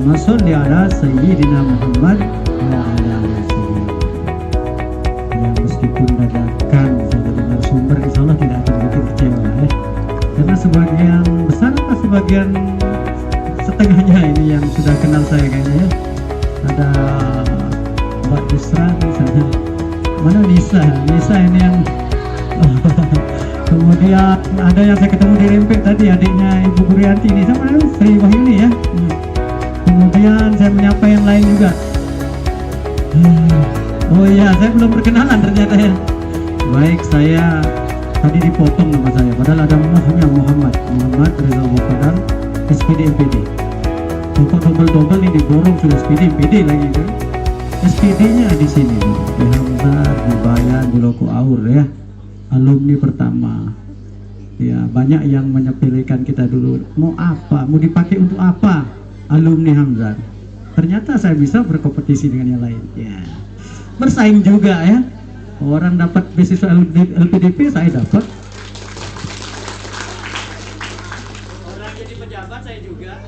Allahumma sholli ala sayyidina Muhammad wa ala ali sayyidina. Ya, meskipun dadakan saya jadi narasumber, insya Allah tidak akan bikin kecewa ya. Karena sebagian besar atau sebagian setengahnya ini yang sudah kenal saya kayaknya ya. Ada Mbak Yusra misalnya. Mana Nisa ini yang kemudian ada yang saya ketemu di Rempet tadi, adiknya Ibu Gurianti ini sama Sri Wahyuni ya. Kemudian saya menyapa yang lain juga. Oh iya, saya belum perkenalan ternyata ya. Baik, saya tadi dipotong nama saya, padahal ada Muhammad Rizal Bukadar, SPD MPD. Kok double ini diborong sudah SPD MPD lagi kan? SPD-nya di sini, di Hamzah, di Bayan, di Loko Aur ya, alumni pertama. Ya, banyak yang menyepelekan kita dulu. Mau apa? Mau dipakai untuk apa? Alumni Hamzah. Ternyata saya bisa berkompetisi dengan yang lain. Ya, bersaing juga ya. Orang dapat beasiswa LPDP, saya dapat. Orang jadi pejabat, saya juga.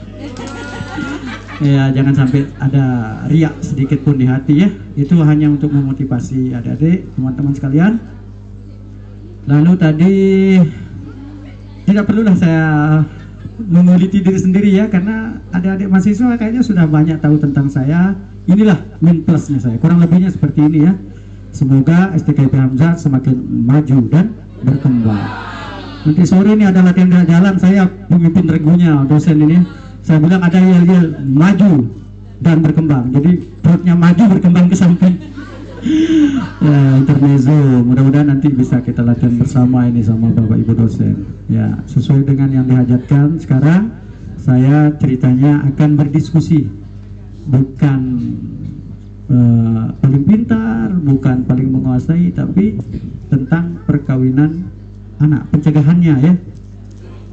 Ya, jangan sampai ada riak sedikit pun di hati ya. Itu hanya untuk memotivasi adik-adik, teman-teman sekalian. Lalu tadi tidak perlulah saya menguliti diri sendiri ya, karena adik-adik mahasiswa kayaknya sudah banyak tahu tentang saya. Inilah min plusnya saya, kurang lebihnya seperti ini ya. Semoga STKIP Hamzah semakin maju dan berkembang. Nanti sore ini ada latihan gerak jalan, saya pemimpin regunya, dosen ini. Saya bilang ada yel-yel maju dan berkembang. Jadi perutnya maju berkembang ke samping. Ya, intermezzo. Mudah-mudahan nanti bisa kita latihan bersama ini sama Bapak Ibu dosen. Ya, sesuai dengan yang dihajatkan sekarang, saya ceritanya akan berdiskusi. Bukan paling pintar, bukan paling menguasai, tapi tentang perkawinan anak, pencegahannya ya.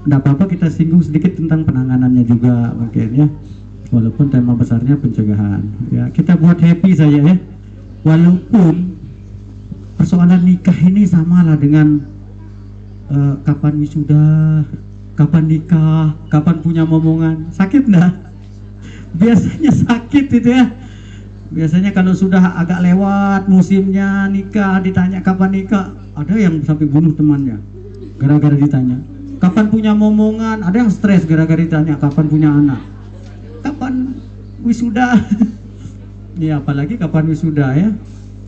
Tidak apa-apa kita singgung sedikit tentang penanganannya juga mungkin ya, walaupun tema besarnya pencegahan ya. Kita buat happy saja ya, walaupun persoalan nikah ini samalah dengan kapan wisuda, kapan nikah, kapan punya momongan. Sakit enggak? Biasanya sakit itu ya. Biasanya kalau sudah agak lewat musimnya nikah, ditanya kapan nikah, ada yang sampai bunuh temannya gara-gara ditanya kapan punya momongan, ada yang stres gara-gara ditanya kapan punya anak, kapan wisuda. Ya, apalagi kapan wisuda ya.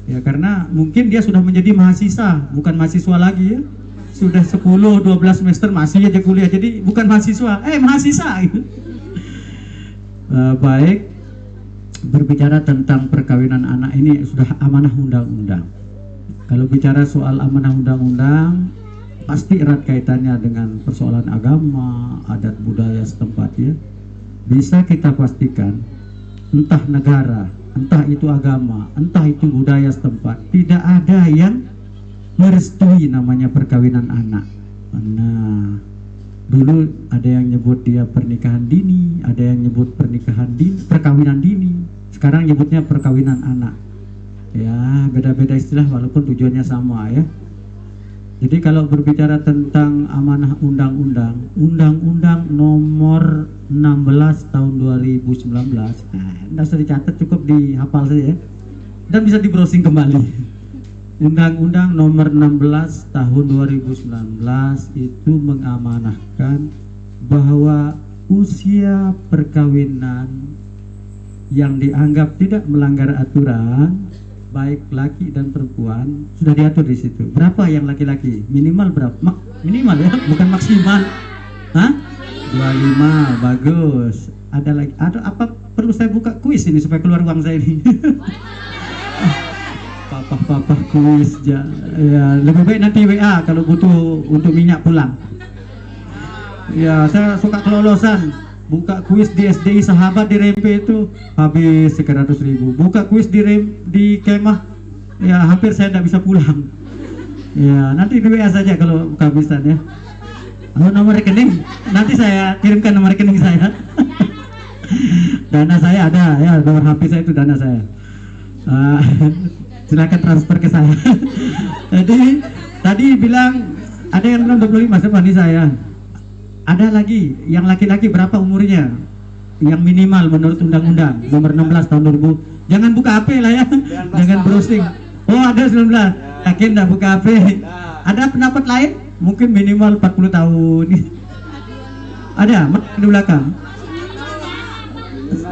Ya, karena mungkin dia sudah menjadi mahasiswa, bukan mahasiswa lagi ya. Sudah 10-12 semester masih aja kuliah, jadi bukan mahasiswa, mahasiswa gitu. Baik, berbicara tentang perkawinan anak ini sudah amanah undang-undang. Kalau bicara soal amanah undang-undang, pasti erat kaitannya dengan persoalan agama, adat budaya setempat ya. Bisa kita pastikan, entah negara, entah itu agama, entah itu budaya setempat, tidak ada yang merestui namanya perkawinan anak. Nah, dulu ada yang nyebut dia pernikahan dini, ada yang nyebut perkawinan dini. Sekarang nyebutnya perkawinan anak. Ya, beda-beda istilah walaupun tujuannya sama ya. Jadi kalau berbicara tentang amanah undang-undang, Undang-Undang nomor 16 tahun 2019, tidak usah dicatat, cukup dihafal saja ya. Dan bisa di browsing kembali. Undang-Undang nomor 16 tahun 2019 itu mengamanahkan bahwa usia perkawinan yang dianggap tidak melanggar aturan, baik laki dan perempuan, sudah diatur di situ. Berapa yang laki-laki? Minimal berapa? Minimal ya, bukan maksimal. Hah? 25, bagus. Ada lagi? Ada apa? Perlu saya buka kuis ini supaya keluar uang saya ini. Papa kuis ya. Ya, lebih baik nanti WA kalau butuh untuk minyak pulang. Ya, saya suka kelolosan. Buka kuis di SDI Sahabat di Rempe itu habis 100.000. Buka kuis di kemah ya hampir saya tidak bisa pulang. Ya, nanti di WA saja kalau kehabisan ya. Kalau nomor rekening nanti saya kirimkan nomor rekening saya. Dana saya ada ya, nomor HP saya itu dana saya. Silakan transfer ke saya. Jadi tadi bilang ada yang bilang 25, siapa nih saya? Ada lagi yang laki-laki berapa umurnya? yang minimal menurut undang-undang nomor 16 tahun 2000. Jangan buka HP lah ya. Jangan browsing. Oh, ada 19. Yakin enggak buka HP? Ada pendapat lain? Mungkin minimal 40 tahun. Ada di belakang.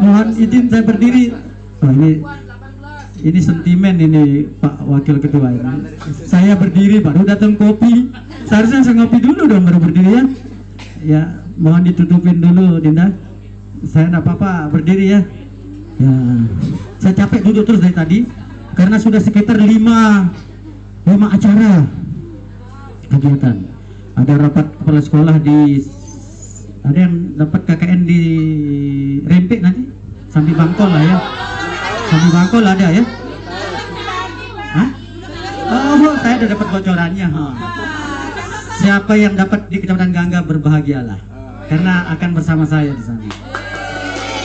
Mohon izin saya berdiri. Oh, ini sentimen ini Pak Wakil Ketua ini. Saya berdiri baru datang kopi. Seharusnya saya ngopi dulu dong baru berdiri ya. Ya, mohon ditutupin dulu Dinda. Saya enggak apa-apa berdiri ya. Ya, saya capek duduk terus dari tadi karena sudah sekitar 5 acara kegiatan. Ada rapat kepala sekolah ada yang dapat KKN di Rempik nanti, Sambil Bangkol lah ya. Sambil Bangkol ada ya. Hah? Oh, saya udah dapat bocorannya. Siapa yang dapat di Kecamatan Gangga berbahagialah, karena akan bersama saya di sana.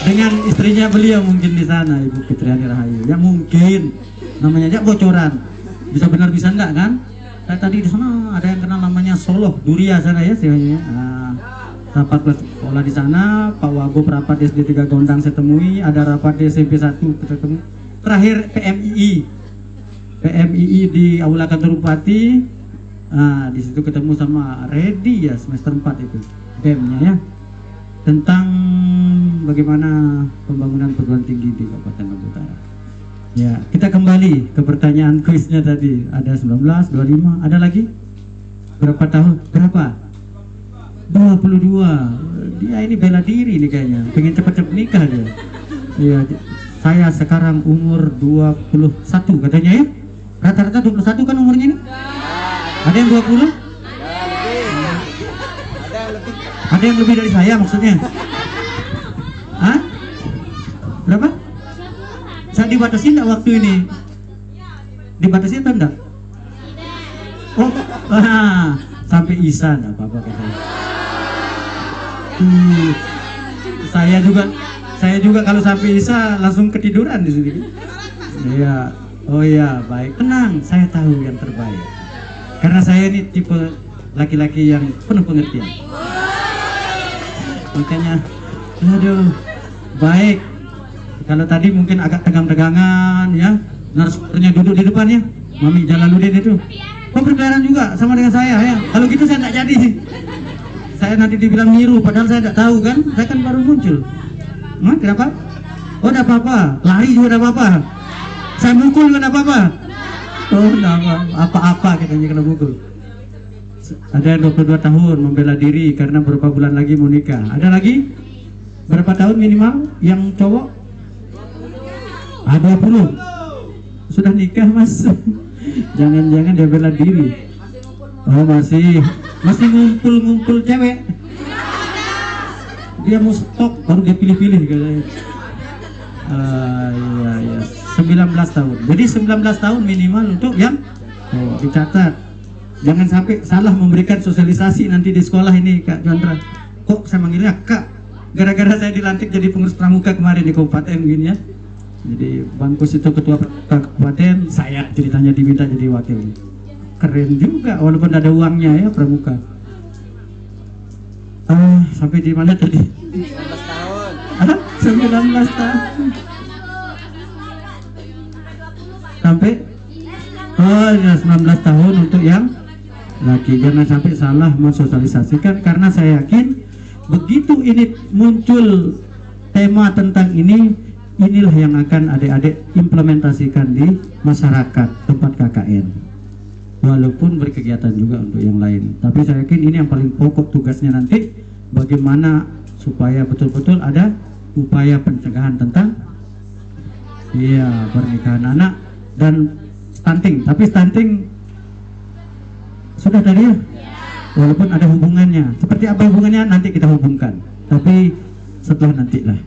Dengan istrinya beliau mungkin di sana, Ibu Fitriani Rahayu. Ya mungkin, namanya aja bocoran. Bisa benar bisa enggak kan? Saya tadi di sana ada yang kenal namanya Soloh Duria sana ya sihanya. Rapat sekolah di sana, Pak Wagub rapat di SD 3 Gondang saya temui, ada rapat di SMP 1 kita temui. Terakhir PMII di Aula Kantor Bupati. Di situ ketemu sama Redi ya semester 4 itu. BEM-nya ya. Tentang bagaimana pembangunan perguruan tinggi di Kabupaten Lombok Utara. Ya, kita kembali ke pertanyaan kuisnya tadi. Ada 19, 25, ada lagi? Berapa tahun? Berapa? 22. Dia ini bela diri nih kayaknya. Pengen cepat-cepat nikah dia. Iya, saya sekarang umur 21 katanya ya. Rata-rata 21 kan umurnya ini? Ada yang 20? Ada yang lebih dari saya maksudnya? Hah? Berapa? Saya dibatasi enggak waktu ini? Dibatasi atau enggak? Oh, sampai Isa enggak apa-apa katanya. Saya juga kalau sampai Isa langsung ketiduran di sini. Iya. Oh iya, baik. Tenang, saya tahu yang terbaik. Karena saya ini tipe laki-laki yang penuh pengertian. Makanya, aduh, baik. Kalau tadi mungkin agak tegang-tegangan ya, narasumbernya duduk di depannya, Mami Jalaluddin itu. Oh berkeliaran juga sama dengan saya ya. Kalau gitu saya tidak jadi. Saya nanti dibilang niru, padahal saya tidak tahu kan. Saya kan baru muncul. Kenapa? Oh tidak apa-apa, lari juga tidak apa-apa. Saya mukul juga tidak apa-apa. Oh tidak apa-apa katanya kena mukul. Ada yang 22 tahun membela diri karena beberapa bulan lagi mau nikah. Ada lagi? Berapa tahun minimal yang cowok? 20. Sudah nikah mas. Jangan-jangan dia bela diri. Oh masih ngumpul cewek. Dia mau stok baru dia pilih-pilih katanya. Iya 19 tahun. Jadi 19 tahun minimal untuk yang dicatat. Jangan sampai salah memberikan sosialisasi nanti di sekolah ini Kak Chandra. Kok saya manggilnya Kak? Gara-gara saya dilantik jadi pengurus pramuka kemarin di kabupaten gini ya. Jadi Bangkus itu ketua kabupaten, saya ceritanya diminta jadi wakil. Keren juga walaupun ada uangnya ya pramuka. Sampai di mana tadi? 19 tahun. 19 tahun. Sampai 19 tahun untuk yang laki. Jangan sampai salah mensosialisasikan, karena saya yakin begitu ini muncul tema tentang ini, inilah yang akan adik-adik implementasikan di masyarakat tempat KKN, walaupun berkegiatan juga untuk yang lain. Tapi saya yakin ini yang paling pokok tugasnya nanti, bagaimana supaya betul-betul ada upaya pencegahan tentang pernikahan anak dan stunting. Tapi stunting sudah tadi ya? Walaupun ada hubungannya. Seperti apa hubungannya nanti kita hubungkan. Tapi setelah nantilah.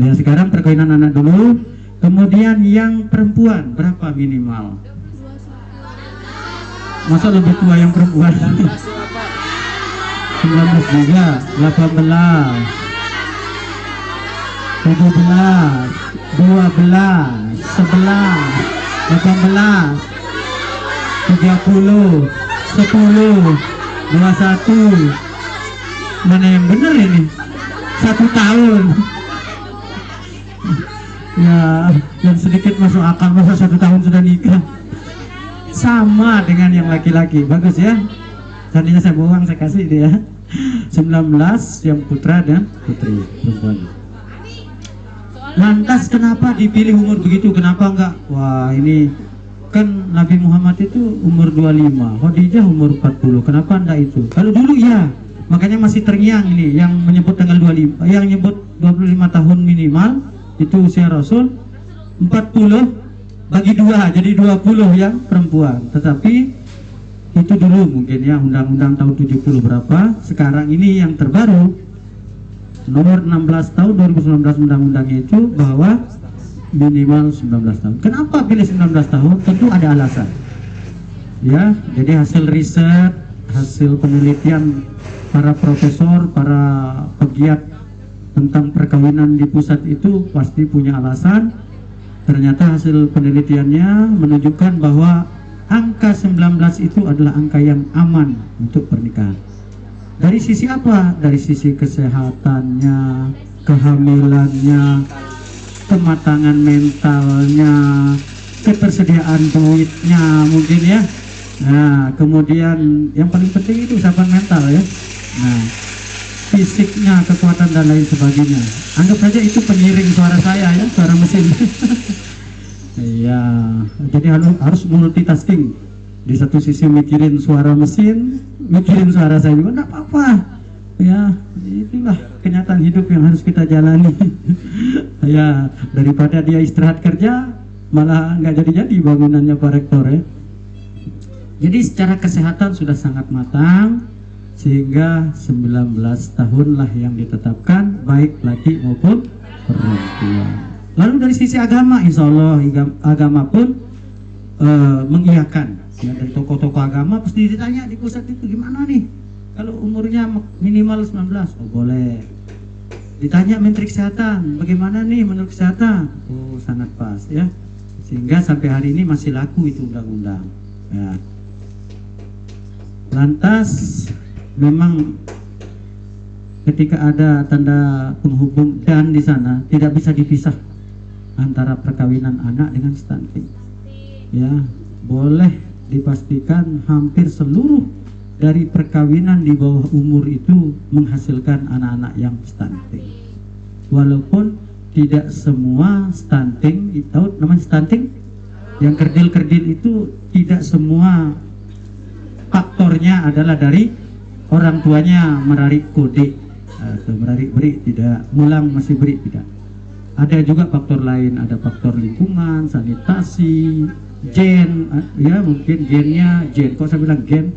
Nah sekarang perkawinan anak dulu. Kemudian yang perempuan berapa minimal? Masa lebih tua yang perempuan? 19 juga, 18, 17, 12, 11, 18, 30, 10, 21. Mana yang benar ini? 1 tahun. Ya, yang sedikit masuk akal, masa 1 tahun sudah nikah. Sama dengan yang laki-laki, bagus ya. Seandainya saya buang, saya kasih dia 19 yang putra dan putri perempuan. Lantas kenapa dipilih umur begitu? Kenapa enggak? Wah, ini kan Nabi Muhammad itu umur 25, Khadijah umur 40. Kenapa enggak itu? Kalau dulu ya, makanya masih terngiang ini yang menyebut tanggal 25, yang nyebut 25 tahun minimal itu usia Rasul. 40 bagi 2 jadi 20 yang perempuan. Tetapi itu dulu mungkin ya, undang-undang tahun 70 berapa. Sekarang ini yang terbaru nomor 16 tahun 2019 undang-undangnya itu bahwa minimal 19 tahun. Kenapa pilih 19 tahun? Tentu ada alasan. Ya, jadi hasil riset, hasil penelitian para profesor, para pegiat tentang perkawinan di pusat itu pasti punya alasan. Ternyata hasil penelitiannya menunjukkan bahwa angka 19 itu adalah angka yang aman untuk pernikahan. Dari sisi apa? Dari sisi kesehatannya, kehamilannya, kematangan mentalnya, ketersediaan duitnya mungkin ya. Nah, kemudian yang paling penting itu usapan mental ya. Nah, fisiknya, kekuatan dan lain sebagainya. Anggap saja itu pengiring suara saya ya, suara mesin. Iya, jadi harus multitasking. Di satu sisi mikirin suara mesin, mikirin suara saya juga, enggak apa-apa. Ya, itulah kenyataan hidup yang harus kita jalani. Ya, daripada dia istirahat kerja, malah nggak jadi-jadi bangunannya Pak Rektor ya. Jadi secara kesehatan sudah sangat matang, sehingga 19 tahunlah yang ditetapkan, baik laki maupun perempuan. Lalu dari sisi agama, insya Allah agama pun mengiyakan. Ya, dari tokoh-tokoh agama pasti ditanya di pusat itu gimana nih kalau umurnya minimal 19. Oh boleh. Ditanya Menteri Kesehatan, bagaimana nih menurut kesehatan? Oh sangat pas ya. Sehingga sampai hari ini masih laku itu undang-undang. Ya. Lantas memang ketika ada tanda penghubung dan di sana tidak bisa dipisah antara perkawinan anak dengan stunting. Ya, boleh dipastikan hampir seluruh dari perkawinan di bawah umur itu menghasilkan anak-anak yang stunting. Walaupun tidak semua stunting, tahu namanya stunting? Yang kerdil-kerdil itu tidak semua faktornya adalah dari orang tuanya merarik kode atau merarik beri, tidak, mulang masih beri, tidak. Ada juga faktor lain, ada faktor lingkungan, sanitasi, gen, ya mungkin gennya, kok saya bilang gen?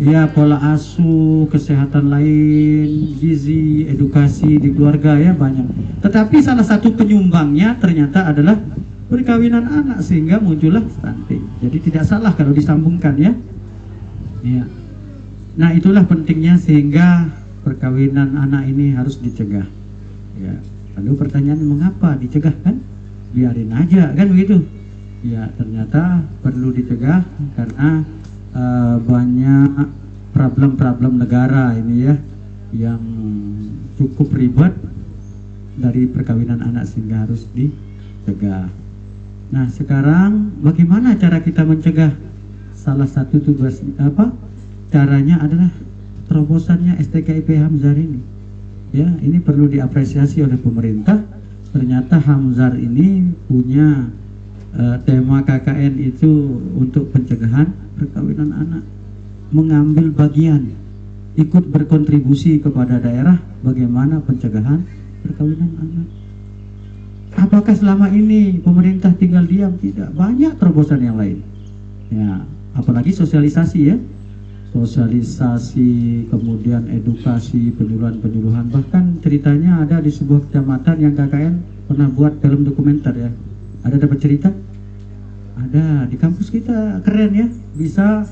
Ya, pola asuh, kesehatan lain, gizi, edukasi di keluarga ya banyak. Tetapi salah satu penyumbangnya ternyata adalah perkawinan anak sehingga muncullah stunting. Jadi tidak salah kalau disambungkan ya. Ya. Nah itulah pentingnya sehingga perkawinan anak ini harus dicegah. Ya. Lalu pertanyaan mengapa dicegah kan? Biarin aja kan begitu. Ya ternyata perlu dicegah karena banyak problem-problem negara ini ya yang cukup ribet dari perkawinan anak sehingga harus dicegah. Nah sekarang bagaimana cara kita mencegah? Salah satu tugas caranya adalah terobosannya STKIP Hamzar ini. Ya, ini perlu diapresiasi oleh pemerintah. Ternyata Hamzar ini punya tema KKN itu untuk pencegahan perkawinan anak, mengambil bagian, ikut berkontribusi kepada daerah bagaimana pencegahan perkawinan anak. Apakah selama ini pemerintah tinggal diam? Tidak, banyak terobosan yang lain. Ya, apalagi sosialisasi ya. Sosialisasi, kemudian edukasi, penyuluhan-penyuluhan. Bahkan ceritanya ada di sebuah kecamatan yang KKN pernah buat film dokumenter ya. Ada dapat cerita? Ada, di kampus kita keren ya, bisa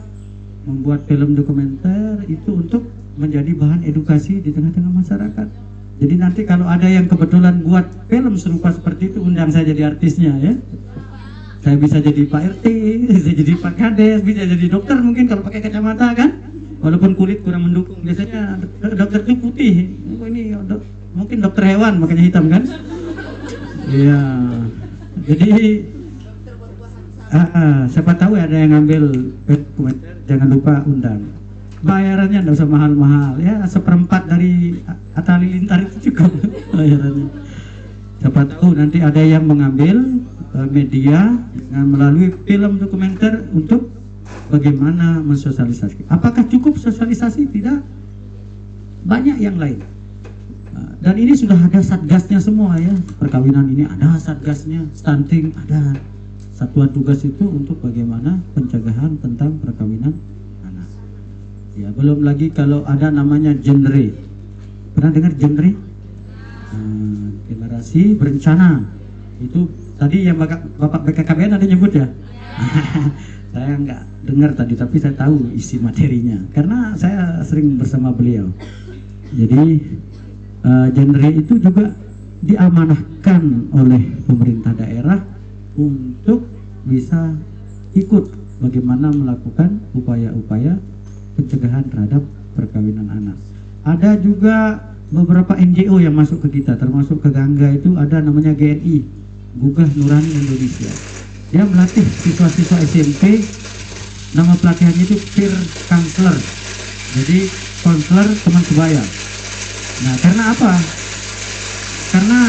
membuat film dokumenter itu untuk menjadi bahan edukasi di tengah-tengah masyarakat. Jadi nanti kalau ada yang kebetulan buat film serupa seperti itu, undang saya jadi artisnya ya. Saya bisa jadi Pak RT, bisa jadi Pak Kades, bisa jadi dokter mungkin kalau pakai kacamata kan. Walaupun kulit kurang mendukung, biasanya dokter itu putih. Oh, ini mungkin dokter hewan makanya hitam kan. Iya. Jadi siapa tahu ada yang ngambil jangan lupa undang. Bayarannya tidak usah mahal-mahal ya, seperempat dari Atta Halilintar itu cukup bayarannya. Siapa tahu nanti ada yang mengambil media dengan melalui film dokumenter untuk bagaimana mensosialisasi. Apakah cukup sosialisasi? Tidak. Banyak yang lain. Dan ini sudah ada satgasnya semua ya. Perkawinan ini ada satgasnya, stunting ada. Satuan tugas itu untuk bagaimana pencegahan tentang perkawinan anak. Ya, belum lagi kalau ada namanya genre. Pernah dengar genre? Generasi berencana. Itu tadi yang Bapak BKKBN ada nyebut ya. Saya nggak dengar tadi, tapi saya tahu isi materinya karena saya sering bersama beliau. Jadi genre itu juga diamanahkan oleh pemerintah daerah untuk bisa ikut bagaimana melakukan upaya-upaya pencegahan terhadap perkawinan anak. Ada juga beberapa NGO yang masuk ke kita, termasuk ke Gangga itu ada namanya GNI, Gugah Nurani Indonesia. Dia melatih siswa-siswa SMP, nama pelatihannya itu peer counselor. Jadi konselor teman sebaya. Nah, karena apa? Karena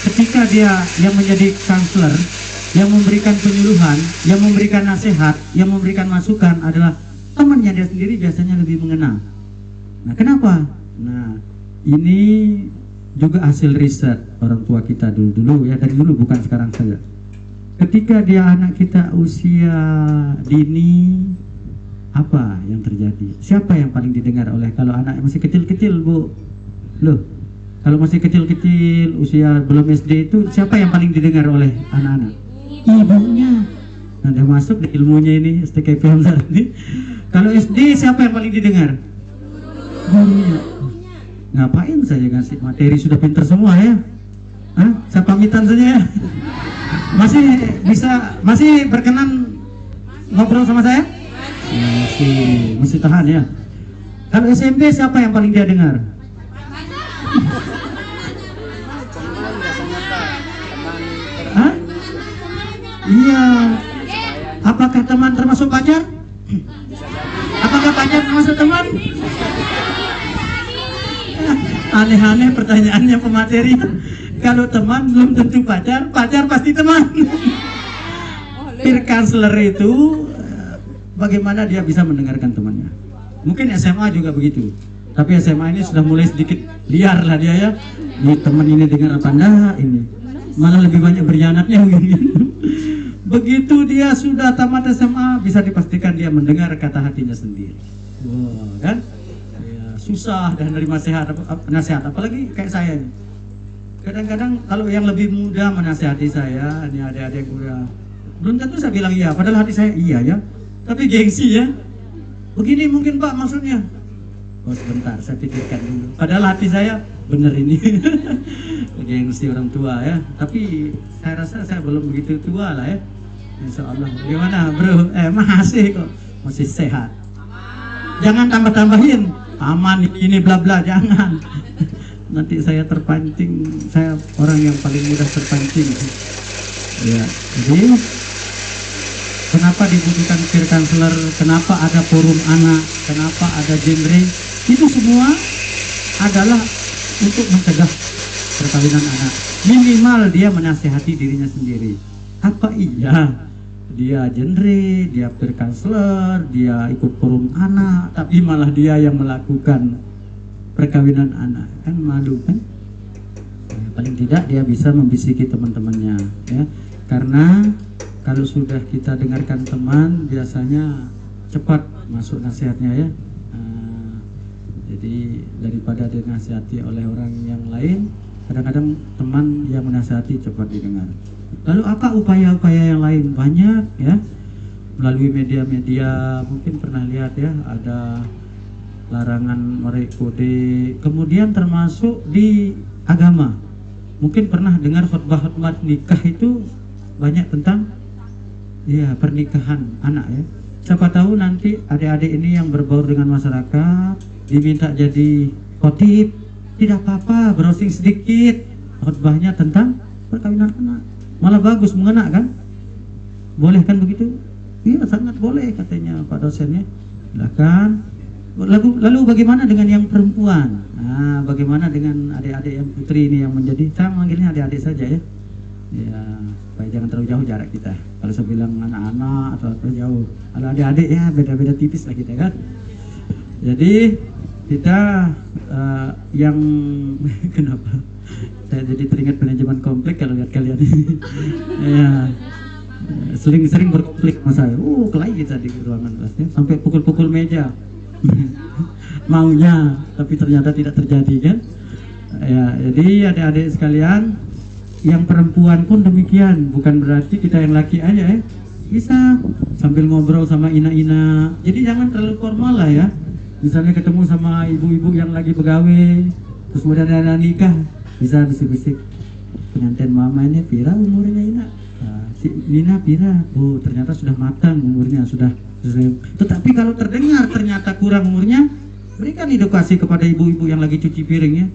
ketika dia yang menjadi counselor, yang memberikan penyuluhan, yang memberikan nasihat, yang memberikan masukan adalah temannya dia sendiri, biasanya lebih mengena. Nah, kenapa? Nah, ini juga hasil riset orang tua kita dulu ya, dari dulu bukan sekarang saja. Ketika dia anak kita usia dini, apa yang terjadi? Siapa yang paling didengar oleh kalau anak masih kecil-kecil, Bu? Loh, kalau masih kecil-kecil usia belum SD itu siapa yang paling didengar oleh anak-anak? Ibunya. Nah, dia masuk di ilmunya ini STKP Hamzah ini. Kalau SD siapa yang paling didengar? Gurunya. Ngapain saya ngasih materi, sudah pintar semua ya? Hah? Saya pamitan saja ya. Masih berkenan ngobrol sama saya? Masih tahan ya. Kalau SMP siapa yang paling dia dengar? Hah? Iya. Apakah teman termasuk pacar? Apakah pacar termasuk teman? Aneh-aneh pertanyaannya pemateri. Kalau teman belum tentu pacar, pacar pasti teman. Peer counselor itu bagaimana dia bisa mendengarkan temannya. Mungkin SMA juga begitu. Tapi SMA ini sudah mulai sedikit liar lah dia ya. Ini teman ini dengar apa enggak ini. Malah lebih banyak berkhianatnya mungkin. Begitu dia sudah tamat SMA, bisa dipastikan dia mendengar kata hatinya sendiri. Wow, kan? Ya, susah dan dari nasihat, apalagi kayak saya nih. Kadang-kadang kalau yang lebih muda menasihati saya, ini adik-adik udah belum tentu saya bilang iya, padahal hati saya iya ya. Tapi gengsi ya. Begini mungkin Pak maksudnya. Oh sebentar, saya pikirkan dulu. Padahal hati saya bener ini. Gengsi orang tua ya. Tapi saya rasa saya belum begitu tua lah ya. Insya Allah. Gimana bro? Masih kok. Masih sehat. Jangan tambah-tambahin. Aman ini bla bla, jangan. Nanti saya terpancing. Saya orang yang paling mudah terpancing. Ya, jadi kenapa dibutuhkan peer counselor? Kenapa ada forum anak? Kenapa ada genre? Itu semua adalah untuk mencegah perkawinan anak. Minimal dia menasihati dirinya sendiri. Apa iya dia genre, dia peer counselor, dia ikut forum anak, tapi malah dia yang melakukan perkawinan anak, kan malu kan? Paling tidak dia bisa membisiki teman-temannya ya. Karena kalau sudah kita dengarkan teman, biasanya cepat masuk nasihatnya ya. Jadi daripada dinasihati oleh orang yang lain, kadang-kadang teman yang menasihati cepat didengar. Lalu apa upaya-upaya yang lain? Banyak ya. Melalui media-media mungkin pernah lihat ya, ada larangan merekode. Kemudian termasuk di agama. Mungkin pernah dengar khutbah-khutbah nikah itu banyak tentang ya pernikahan anak ya. Siapa tahu nanti adik-adik ini yang berbaur dengan masyarakat diminta jadi khotib, tidak apa-apa, browsing sedikit khutbahnya tentang perkawinan anak. Malah bagus mengena kan? Boleh kan begitu? Iya, sangat boleh katanya Pak dosennya. Silakan. Lalu bagaimana dengan yang perempuan? Nah, bagaimana dengan adik-adik yang putri ini yang menjadi, saya manggilnya adik-adik saja ya. Ya, supaya jangan terlalu jauh jarak kita. Kalau saya bilang anak-anak atau terlalu jauh. Kalau adik-adik ya beda-beda tipis lah kita kan. Jadi kita yang kenapa? Saya jadi teringat manajemen komplek kalau lihat kalian ini. Ya, sering berkonflik sama saya. Kelahi kita di ruangan kelasnya sampai pukul-pukul meja. Maunya, tapi ternyata tidak terjadi kan? Ya, jadi adik-adik sekalian, yang perempuan pun demikian. Bukan berarti kita yang laki aja ya. Bisa sambil ngobrol sama ina-ina. Jadi jangan terlalu formal lah ya. Misalnya ketemu sama ibu-ibu yang lagi pegawai, terus kemudian ada nikah, bisa bisik-bisik. Pengantin mama ini pira umurnya Ina? Si Nina pira? Oh, ternyata sudah matang umurnya, sudah. Tetapi kalau terdengar ternyata kurang umurnya, berikan edukasi kepada ibu-ibu yang lagi cuci piring ya.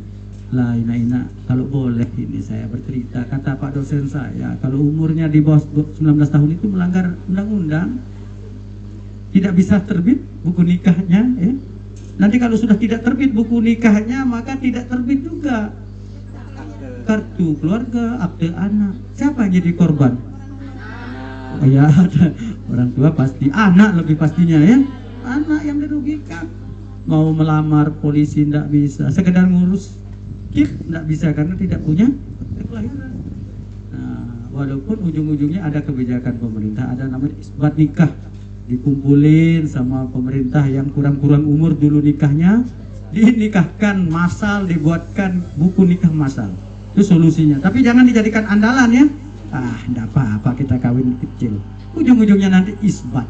Lah Ina, kalau boleh ini saya bercerita, kata Pak dosen saya, kalau umurnya di bawah 19 tahun itu melanggar undang-undang, tidak bisa terbit buku nikahnya ya. Nanti kalau sudah tidak terbit buku nikahnya, maka tidak terbit juga kartu keluarga, akte anak. Siapa yang jadi korban? Oh ya, orang tua pasti, anak lebih pastinya ya. Anak yang dirugikan. Mau melamar polisi tidak bisa, sekedar ngurus KIP tidak bisa karena tidak punya akte kelahiran. Nah, walaupun ujung-ujungnya ada kebijakan pemerintah, ada namanya isbat nikah, dikumpulin sama pemerintah yang kurang-kurang umur dulu nikahnya, dinikahkan massal, dibuatkan buku nikah massal. Itu solusinya. Tapi jangan dijadikan andalan ya. Enggak apa-apa kita kawin kecil. Ujung-ujungnya nanti isbat.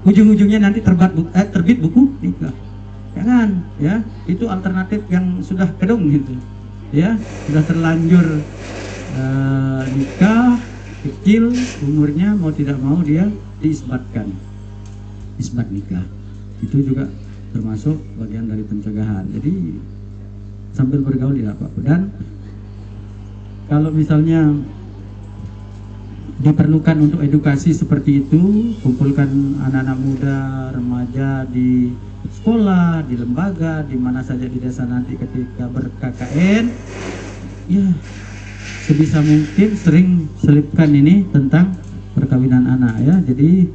Ujung-ujungnya nanti terbit buku nikah. Jangan ya. Itu alternatif yang sudah kedung gitu. Ya, sudah terlanjur nikah kecil umurnya, mau tidak mau dia diisbatkan. Isbat nikah. Itu juga termasuk bagian dari pencegahan. Jadi sambil bergaul tidak apa-apa. Dan kalau misalnya diperlukan untuk edukasi seperti itu, kumpulkan anak-anak muda, remaja di sekolah, di lembaga, di mana saja di desa nanti ketika ber-KKN, ya sebisa mungkin sering selipkan ini tentang perkawinan anak ya. Jadi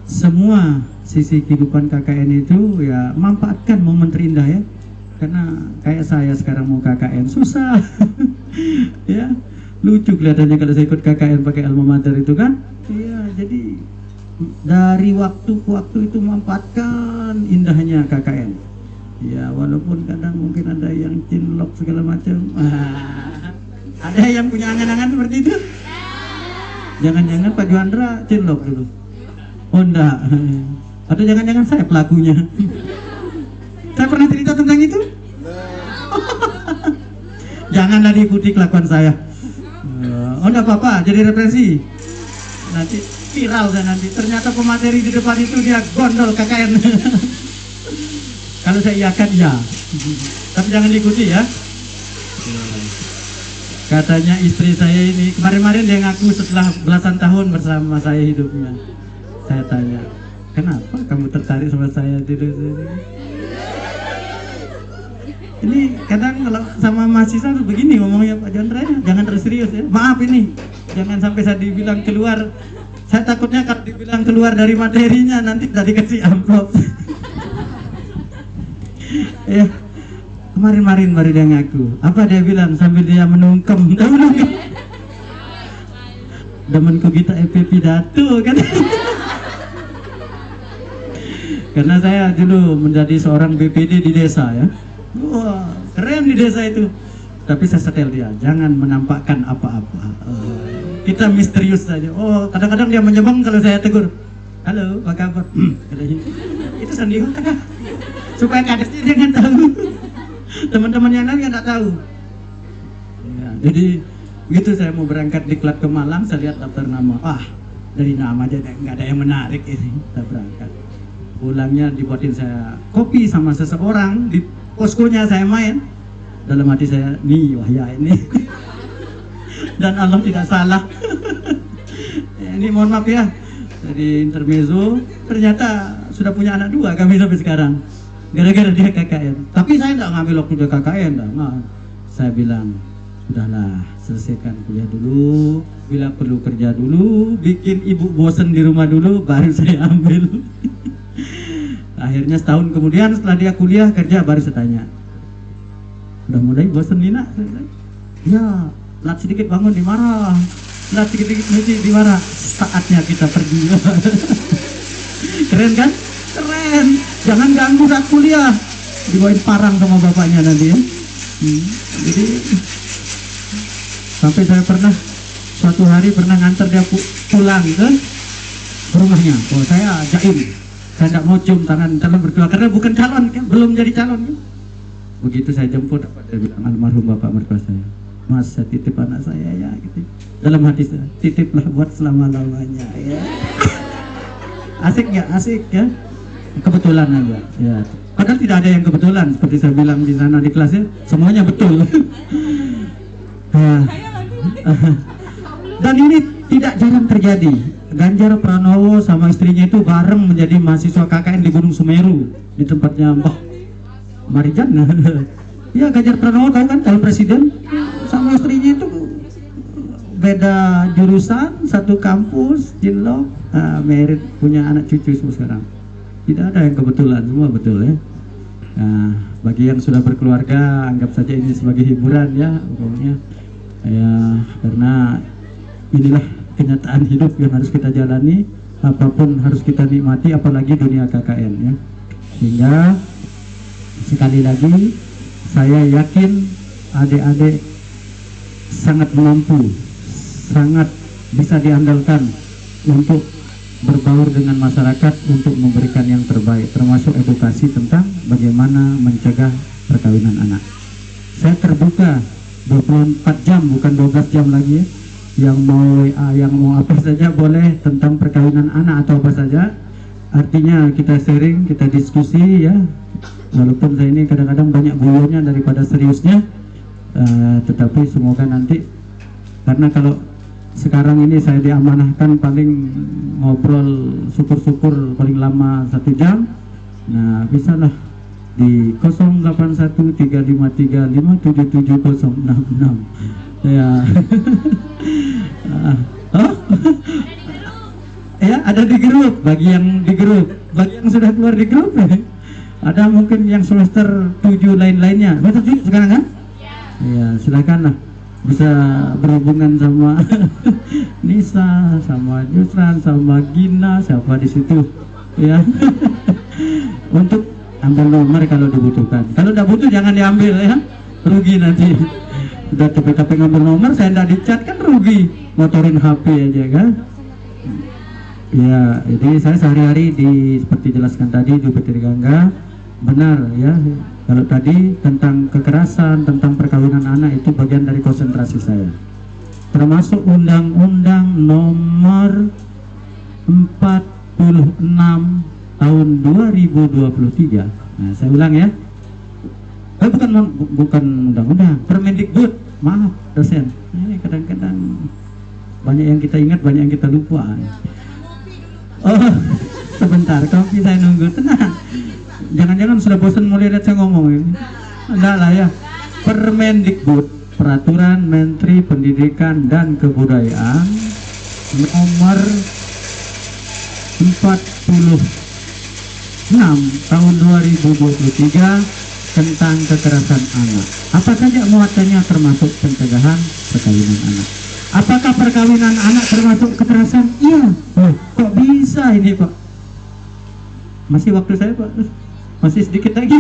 semua sisi kehidupan KKN itu ya manfaatkan momen terindah ya. Karena kayak saya sekarang mau KKN susah. Ya. Lucu kelihatannya kalau saya ikut KKN pakai alma mater itu kan. Iya, jadi dari waktu ke waktu itu memanfaatkan indahnya KKN. Ya, walaupun kadang mungkin ada yang cinlok segala macam. Ada yang punya angan-angan seperti itu? Jangan-jangan Pak Juandra cinlok dulu. Oh enggak. Atau jangan-jangan saya pelakunya. Saya pernah cerita tentang itu? Janganlah diikuti kelakuan saya. Oh enggak apa-apa, jadi referensi. Nanti viral dan nanti ternyata pemateri di depan itu dia gondol KKN. Kalau saya iakan ya. Tapi jangan diikuti ya. Katanya istri saya ini kemarin-kemarin dia ngaku setelah belasan tahun bersama saya hidupnya. Saya tanya, kenapa kamu tertarik sama saya dulu? Ini kadang kalau sama mahasiswa begini ngomongnya Pak Jondra ya, jangan terus serius ya. Maaf ini, jangan sampai saya dibilang keluar. Saya takutnya kalau dibilang keluar dari materinya nanti tidak dikasih amplop. Ya, kemarin-kemarin baru dia ngaku. Apa dia bilang sambil dia menungkem? Demenku kita EP pidato kan. Karena saya dulu menjadi seorang BPD di desa ya. Wah, keren di desa itu. Tapi saya setel dia, jangan menampakkan apa-apa. Kita misterius saja. Oh, kadang-kadang dia menyebang kalau saya tegur. Halo, apa kabar? Itu sandiwara. Supaya kadesnya jangan tahu. Teman-teman yang lain nggak tahu. Ya, jadi begitu saya mau berangkat diklat ke Malang, saya lihat daftar nama. Dari nama aja nggak ada yang menarik ini. Saya berangkat. Pulangnya dibuatin saya kopi sama seseorang di poskonya saya main. Dalam hati saya, nih wahya ini. Dan Allah tidak salah. Ini mohon maaf ya, dari intermezzo ternyata sudah punya anak 2 kami sampai sekarang, gara-gara dia KKN. Tapi saya tidak ngambil waktu dia KKN, nah, saya bilang sudahlah, selesaikan kuliah dulu, bila perlu kerja dulu, bikin ibu bosen di rumah dulu, baru saya ambil. Akhirnya setahun kemudian setelah dia kuliah kerja, baru saya tanya, udah mulai bosen nih nak? Ya, lat sedikit bangun dimarah, lat sedikit dimarah. Saatnya kita pergi. Keren kan? Keren. Jangan ganggu saat kuliah, dibawain parang sama bapaknya nanti ya. Jadi sampai saya pernah suatu hari pernah nganter dia pulang ke rumahnya. Oh, saya jaim, saya tidak mau cium tangan calon mertua karena bukan calon kan, belum jadi calon kan. Begitu saya jemput, dia bilang, almarhum bapak mertua saya, Mas, saya titip anak saya ya gitu. Dalam hati saya, titiplah buat selama-lamanya ya. Asik ya, asik ya. Kebetulan aja ya. Padahal tidak ada yang kebetulan, seperti saya bilang di sana di kelasnya, semuanya betul. Dan ini tidak jarang terjadi. Ganjar Pranowo sama istrinya itu bareng menjadi mahasiswa KKN di Gunung Semeru, di tempatnya Mbah Marijan. Ya, Ganjar Pranowo tahu kan, calon presiden, sama istrinya itu beda jurusan, satu kampus, Jinlok, merit, punya anak cucu semua sekarang. Tidak ada yang kebetulan, semua betul ya. Nah, bagi yang sudah berkeluarga, anggap saja ini sebagai hiburan ya, pokoknya ya, karena inilah kenyataan hidup yang harus kita jalani, apapun harus kita nikmati, apalagi dunia KKN ya. Sehingga sekali lagi saya yakin adik-adik sangat mampu, sangat bisa diandalkan untuk berbaur dengan masyarakat, untuk memberikan yang terbaik, termasuk edukasi tentang bagaimana mencegah perkawinan anak. Saya terbuka 24 jam, bukan 12 jam lagi ya. Yang mau WA, yang mau apa saja boleh tentang perkawinan anak atau apa saja. Artinya kita sharing, kita diskusi ya. Walaupun saya ini kadang-kadang banyak guyonnya daripada seriusnya, tetapi semoga nanti, karena kalau sekarang ini saya diamanahkan paling ngobrol syukur-syukur paling lama 1 jam. Nah, bisalah di 081353577066 ya. Oh? Ya, ada di grup, bagi yang di grup, bagi yang sudah keluar di grup ada mungkin yang semester 7 lain-lainnya. Semester 7 sekarang kan? Ya, silakanlah bisa berhubungan sama Nisa, sama Yusran, sama Gina, siapa di situ ya. Untuk ambil nomor kalau dibutuhkan. Kalau tidak butuh jangan diambil ya, rugi nanti. Udah capek-capek ngambil nomor, saya tidak dicat kan rugi, motorin HP aja kan. Ya, jadi saya sehari-hari seperti jelaskan tadi di UPT Gangga, benar ya. Kalau tadi tentang kekerasan, tentang perkawinan anak itu bagian dari konsentrasi saya. Termasuk Undang-Undang Nomor 46 tahun 2023. Nah, saya ulang ya. Bukan undang-undang, Permendikbud. Maaf, dosen. Ini kadang-kadang banyak yang kita ingat, banyak yang kita lupa. Oh, sebentar, kopi saya nunggu. Tenang. Jangan-jangan sudah bosan mau lihat saya ngomong ini. Enggak lah ya. Permendikbud, Peraturan Menteri Pendidikan dan Kebudayaan Nomor 46 tahun 2023 tentang kekerasan anak. Apa saja muatannya termasuk pencegahan perkawinan anak. Apakah perkawinan anak termasuk kekerasan? Iya. Oh, kok bisa ini Pak? Masih waktu saya Pak? Masih sedikit lagi.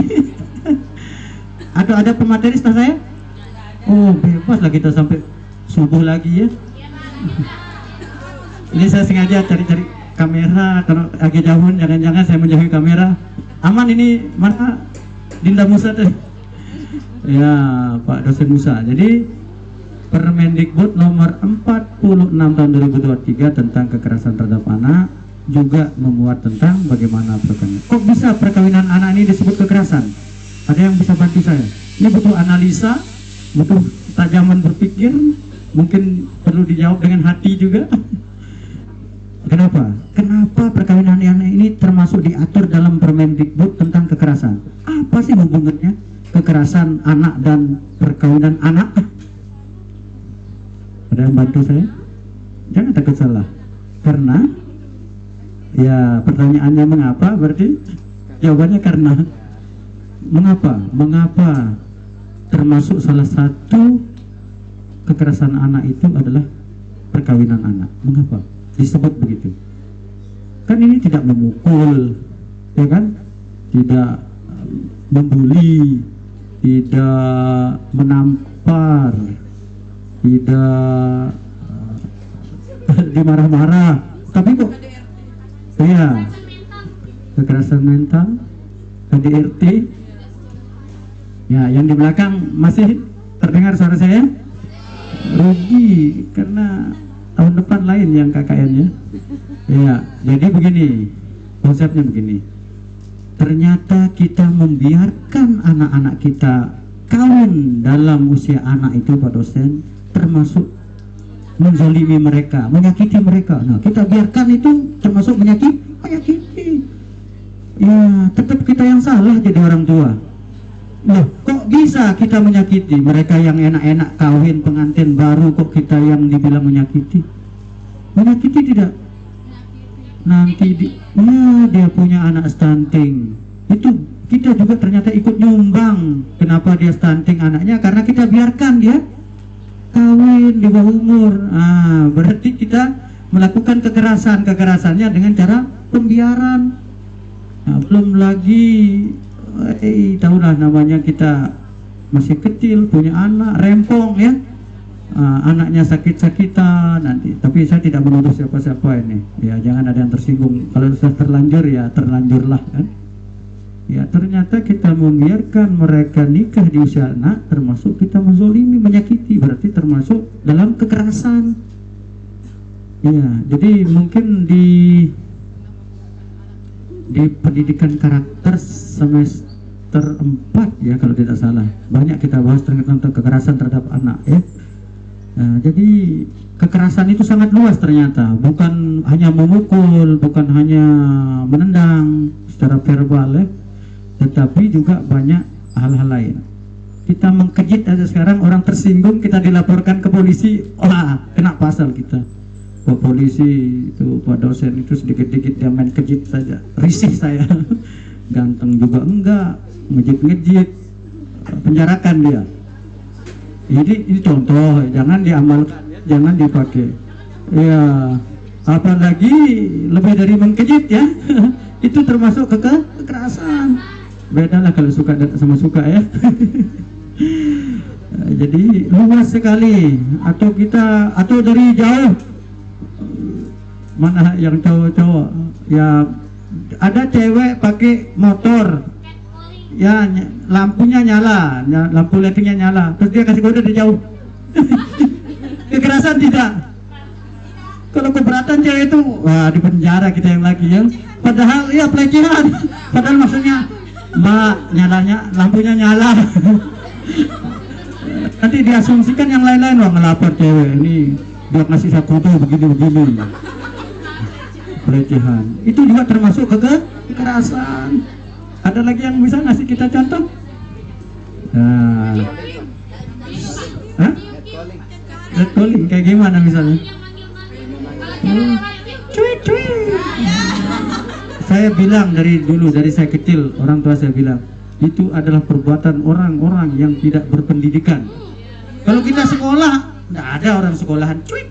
Atau ada pemateri setelah saya? Oh, bebas lah kita sampai subuh lagi ya. Ini saya sengaja cari-cari kamera, kalau agak jauhan jangan-jangan saya menjauhi kamera. Aman ini, mana Dinda Musa tuh? Ya, Pak dosen Musa. Jadi Permendikbud nomor 46 tahun 2023 tentang kekerasan terhadap anak juga memuat tentang bagaimana perkawinan. Kok bisa perkawinan anak ini disebut kekerasan? Ada yang bisa bantu saya? Ini butuh analisa, butuh tajaman berpikir, mungkin perlu dijawab dengan hati juga. Kenapa? Kenapa perkawinan anak ini termasuk diatur dalam Permendikbud tentang kekerasan? Apa sih hubungannya kekerasan anak dan perkawinan anak? Ada yang bantu saya? Jangan takut salah. Karena ya pertanyaannya mengapa, berarti jawabannya karena mengapa? Mengapa termasuk salah satu kekerasan anak itu adalah perkawinan anak? Mengapa disebut begitu? Kan ini tidak memukul, ya kan? Tidak membuli, tidak menampar, tidak dimarah-marah, tapi kok iya kekerasan mental, KDRT. Ya, yang di belakang masih terdengar suara saya? Rugi karena tahun depan lain yang KKN-nya. Ya, jadi begini, konsepnya begini. Ternyata kita membiarkan anak-anak kita kawin dalam usia anak itu, Pak dosen, termasuk menzalimi mereka, menyakiti mereka. Nah, kita biarkan itu termasuk menyakiti. Ya, tetap kita yang salah jadi orang tua. Loh, kok bisa kita menyakiti mereka yang enak-enak kawin pengantin baru, kok kita yang dibilang menyakiti? Menyakiti tidak? Nanti dia punya anak stunting. Itu kita juga ternyata ikut nyumbang. Kenapa dia stunting anaknya? Karena kita biarkan dia kawin di bawah umur. Berarti kita melakukan kekerasannya dengan cara pembiaran. Nah, belum lagi tahulah namanya kita masih kecil, punya anak rempong ya, anaknya sakit-sakitan nanti. Tapi saya tidak menuduh siapa-siapa ini ya, jangan ada yang tersinggung. Kalau sudah terlanjur ya terlanjurlah kan ya. Ternyata kita membiarkan mereka nikah di usia anak, termasuk kita menzolimi, menyakiti, berarti termasuk dalam kekerasan ya. Jadi mungkin di pendidikan karakter semester 4 ya kalau tidak salah, banyak kita bahas tentang kekerasan terhadap anak ya. Nah, jadi kekerasan itu sangat luas ternyata, bukan hanya memukul, bukan hanya menendang secara verbal ya, tetapi juga banyak hal-hal lain. Kita mengkejit aja sekarang, orang tersinggung kita dilaporkan ke polisi, kena pasal kita. Pak polisi itu, Pak dosen itu sedikit-sedikit dia main kejit saja, risih saya. Ganteng juga enggak, ngejit-ngejit, penjarakan dia. Jadi ini contoh, jangan diamalkan, jangan dipakai. Ya, apalagi lebih dari mengkejit ya, itu termasuk kekerasan. Beda lah kalau suka sama suka ya. Jadi luas sekali. Atau dari jauh. Mana yang cowok-cowok ya, ada cewek pakai motor ya, lampunya nyala, lampu lightingnya nyala, terus dia kasih kode dari jauh. Kekerasan tidak? Kalau keberatan cewek itu, wah di penjara kita yang lagi ya. Padahal ya pelecehan, padahal maksudnya mbak nyalanya, lampunya nyala. Nanti diasumsikan yang lain-lain, wah ngelapor cewek ini dia ngasih saya kode begini-begini. Pelecehan itu juga termasuk kekerasan. Ada lagi yang bisa ngasih kita contoh? Nah, catcalling kayak gimana misalnya? Cuy. Saya bilang dari dulu, dari saya kecil, orang tua saya bilang itu adalah perbuatan orang-orang yang tidak berpendidikan. Kalau kita sekolah, tidak ada orang sekolahan cuy.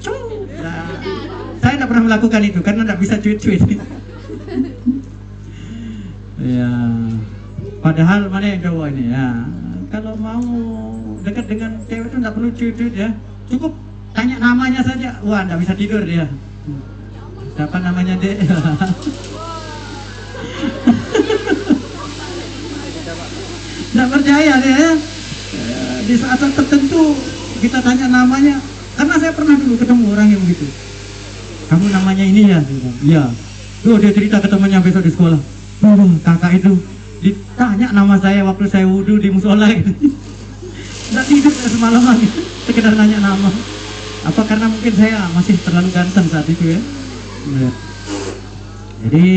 Saya tidak pernah melakukan itu karena tidak bisa cuit-cuit. Ya, padahal mana yang cowok ini ya, kalau mau dekat dengan cewek itu tidak perlu cuit-cuit ya, cukup tanya namanya saja, wah tidak bisa tidur dia. Siapa namanya dek? Tidak percaya dia ya. Di saat tertentu kita tanya namanya, karena saya pernah dulu ketemu orang yang begitu. Kamu namanya ini ya? Iya. Tuh dia cerita ke temannya besok di sekolah. Kakak itu ditanya nama saya waktu saya wudhu di musola gitu. nggak tidur semalam lagi, sekedar nanya nama. Apa karena mungkin saya masih terlalu ganteng saat itu ya? Ya. Jadi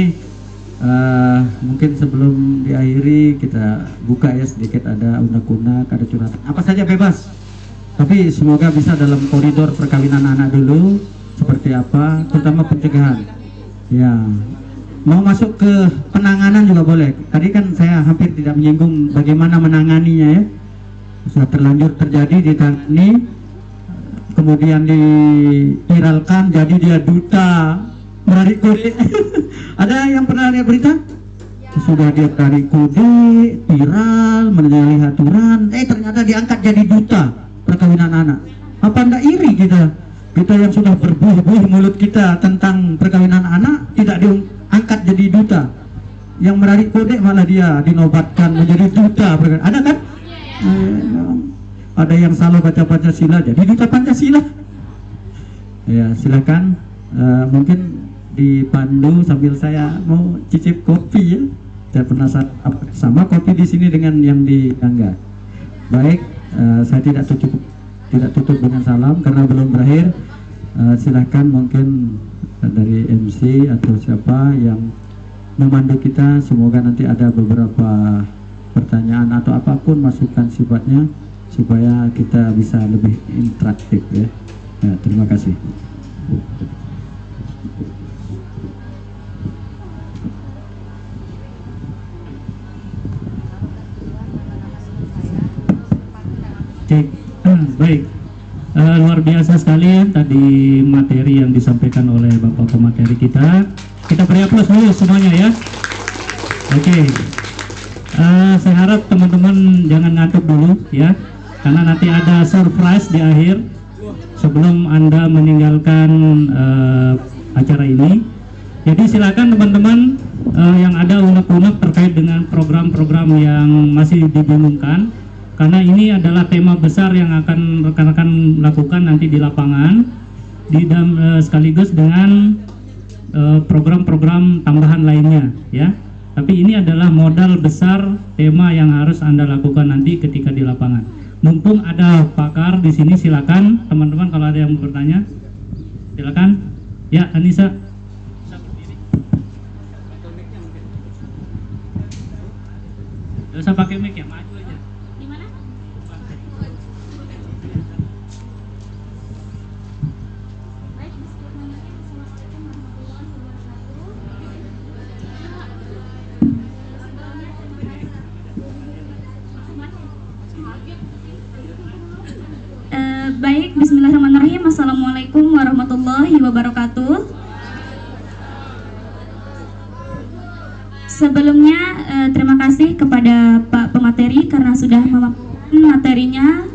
mungkin sebelum diakhiri kita buka ya sedikit, ada unek-unek, ada curhatan, apa saja bebas. Tapi semoga bisa dalam koridor perkawinan anak dulu seperti apa, terutama pencegahan. Ya, mau masuk ke penanganan juga boleh. Tadi kan saya hampir tidak menyinggung bagaimana menanganinya ya. Sudah terlanjur terjadi, ditangani, kemudian diviralkan, jadi dia duta menarik kode. Ada yang pernah lihat berita? Sudah dia tarik kode, viral, menyalahi aturan, ternyata diangkat jadi duta perkawinan anak. Apa anda iri kita yang sudah berbuih-buih mulut kita tentang perkawinan anak tidak diangkat jadi duta? Yang menarik kode malah dia dinobatkan menjadi duta perkawinan. Ada kan? Ada yang salah baca Pancasila jadi duta Pancasila. Ya, silakan. Mungkin dipandu sambil saya mau cicip kopi ya. Saya penasaran sama kopi di sini dengan yang di Angga. Baik, saya tidak tutup dengan salam karena belum berakhir. Silakan mungkin dari MC atau siapa yang memandu kita, semoga nanti ada beberapa pertanyaan atau apapun masukan sifatnya supaya kita bisa lebih interaktif ya. Terima kasih. Cek, baik, luar biasa sekali tadi materi yang disampaikan oleh Bapak pemateri kita. Kita beri aplaus dulu semuanya ya. Oke, saya harap teman-teman jangan ngantuk dulu ya, karena nanti ada surprise di akhir sebelum Anda meninggalkan acara ini. Jadi silakan teman-teman yang ada unek-unek terkait dengan program-program yang masih dibingungkan, karena ini adalah tema besar yang akan rekan-rekan lakukan nanti di lapangan, sekaligus dengan program-program tambahan lainnya ya. Tapi ini adalah modal besar tema yang harus Anda lakukan nanti ketika di lapangan. Mumpung ada pakar di sini, silakan teman-teman kalau ada yang mau bertanya, silakan. Ya, Anissa. Gak usah pakai mic ya, maju aja. Baik, bismillahirrahmanirrahim. Assalamualaikum warahmatullahi wabarakatuh. Sebelumnya terima kasih kepada Pak pemateri karena sudah memaparkan materinya.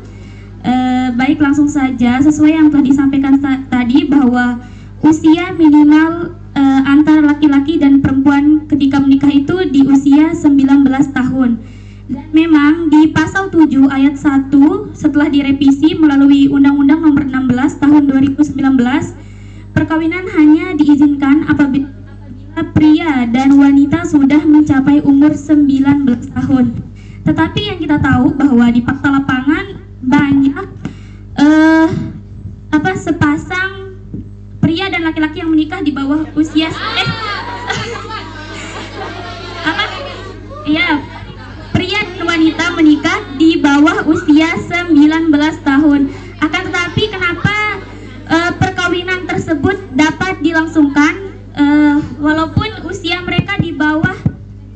Baik, langsung saja sesuai yang telah disampaikan tadi bahwa usia minimal antara laki-laki dan perempuan ketika menikah itu di usia 19 tahun. Dan memang di pasal 7 ayat 1 setelah direvisi melalui Undang-Undang Nomor 16 Tahun 2019, perkawinan hanya diizinkan apabila pria dan wanita sudah mencapai umur 19 tahun. Tetapi yang kita tahu bahwa di fakta lapangan banyak sepasang pria dan laki-laki yang menikah di bawah usia pria dan wanita menikah di bawah usia 19 tahun. Akan tetapi kenapa perkawinan tersebut dapat dilangsungkan walaupun usia mereka di bawah